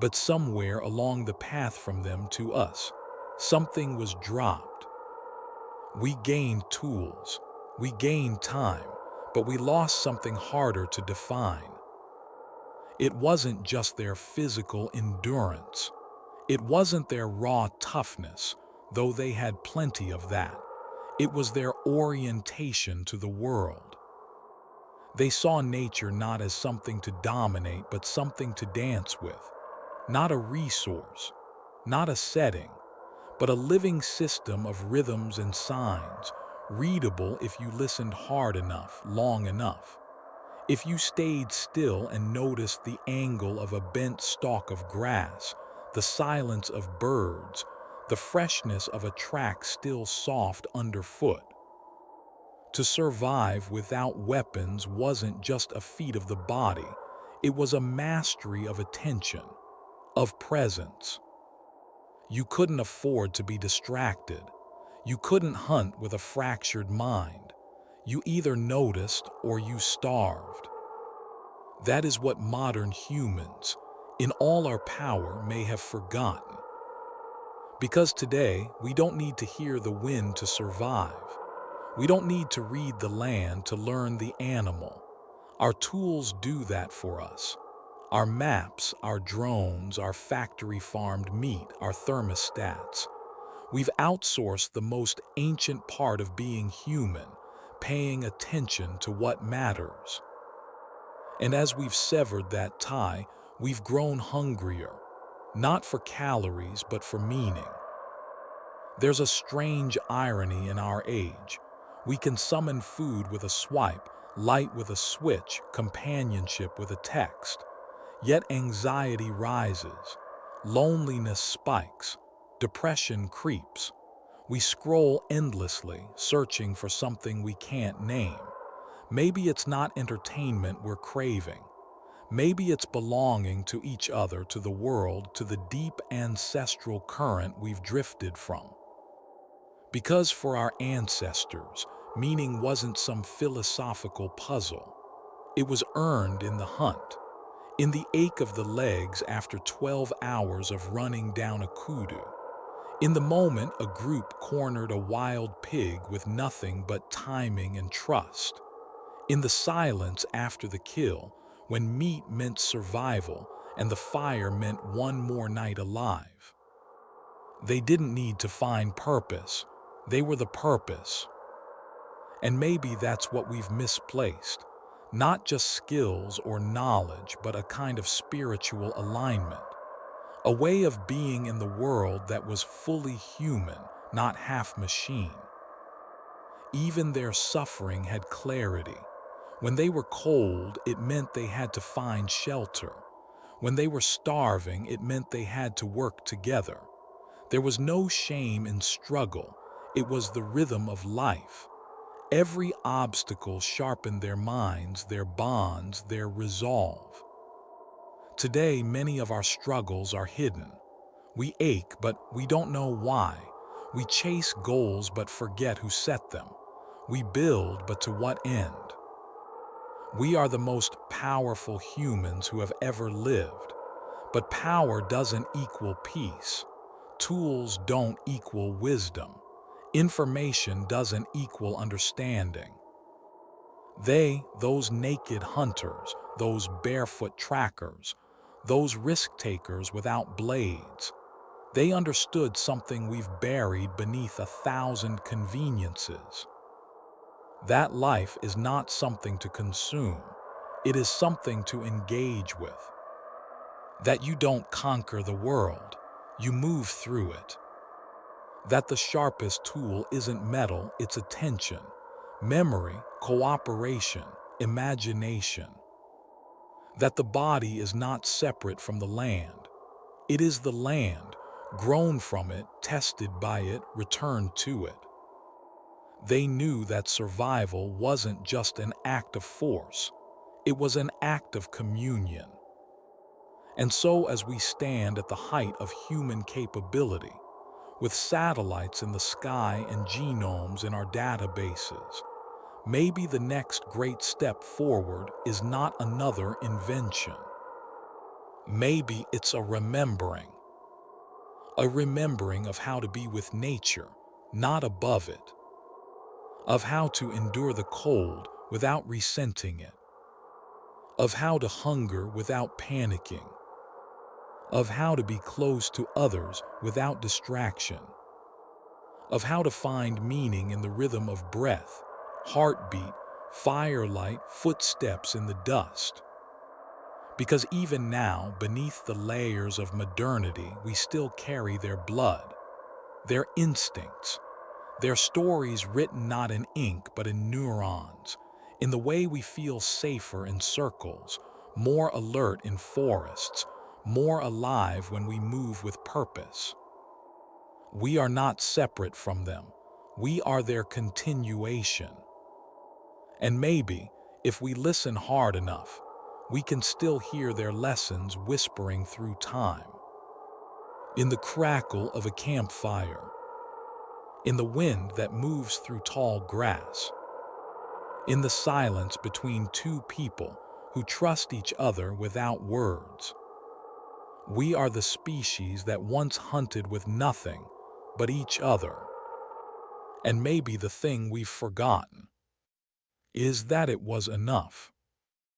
But somewhere along the path from them to us, something was dropped. We gained tools, we gained time, but we lost something harder to define. It wasn't just their physical endurance. It wasn't their raw toughness, though they had plenty of that. It was their orientation to the world. They saw nature not as something to dominate, but something to dance with. Not a resource, not a setting, but a living system of rhythms and signs, readable if you listened hard enough, long enough. If you stayed still and noticed the angle of a bent stalk of grass, the silence of birds, the freshness of a track still soft underfoot. To survive without weapons wasn't just a feat of the body, it was a mastery of attention, of presence. You couldn't afford to be distracted. You couldn't hunt with a fractured mind. You either noticed or you starved. That is what modern humans, in all our power, may have forgotten. Because today, we don't need to hear the wind to survive. We don't need to read the land to learn the animal. Our tools do that for us. Our maps, our drones, our factory-farmed meat, our thermostats. We've outsourced the most ancient part of being human, paying attention to what matters. And as we've severed that tie, we've grown hungrier, not for calories, but for meaning. There's a strange irony in our age. We can summon food with a swipe, light with a switch, companionship with a text. Yet anxiety rises, loneliness spikes, depression creeps. We scroll endlessly, searching for something we can't name. Maybe it's not entertainment we're craving. Maybe it's belonging to each other, to the world, to the deep ancestral current we've drifted from. Because for our ancestors, meaning wasn't some philosophical puzzle. It was earned in the hunt, in the ache of the legs after 12 hours of running down a kudu. In the moment a group cornered a wild pig with nothing but timing and trust. In the silence after the kill, when meat meant survival and the fire meant one more night alive. They didn't need to find purpose. They were the purpose. And maybe that's what we've misplaced. Not just skills or knowledge, but a kind of spiritual alignment. A way of being in the world that was fully human, not half machine. Even their suffering had clarity. When they were cold, it meant they had to find shelter. When they were starving, it meant they had to work together. There was no shame in struggle. It was the rhythm of life. Every obstacle sharpened their minds, their bonds, their resolve. Today, many of our struggles are hidden. We ache, but we don't know why. We chase goals, but forget who set them. We build, but to what end? We are the most powerful humans who have ever lived. But power doesn't equal peace. Tools don't equal wisdom. Information doesn't equal understanding. Those naked hunters, those barefoot trackers, those risk-takers without blades, they understood something we've buried beneath 1,000 conveniences. That life is not something to consume. It is something to engage with. That you don't conquer the world, you move through it. That the sharpest tool isn't metal, it's attention, memory, cooperation, imagination. That the body is not separate from the land. It is the land, grown from it, tested by it, returned to it. They knew that survival wasn't just an act of force, it was an act of communion. And so as we stand at the height of human capability, with satellites in the sky and genomes in our databases, maybe the next great step forward is not another invention. Maybe it's a remembering of how to be with nature, not above it, of how to endure the cold without resenting it, of how to hunger without panicking, of how to be close to others without distraction, of how to find meaning in the rhythm of breath, heartbeat, firelight, footsteps in the dust. Because even now, beneath the layers of modernity, we still carry their blood, their instincts, their stories written not in ink but in neurons, in the way we feel safer in circles, more alert in forests, more alive when we move with purpose. We are not separate from them. We are their continuation. And maybe, if we listen hard enough, we can still hear their lessons whispering through time. In the crackle of a campfire, in the wind that moves through tall grass, in the silence between two people who trust each other without words. We are the species that once hunted with nothing but each other. And maybe the thing we've forgotten is that it was enough.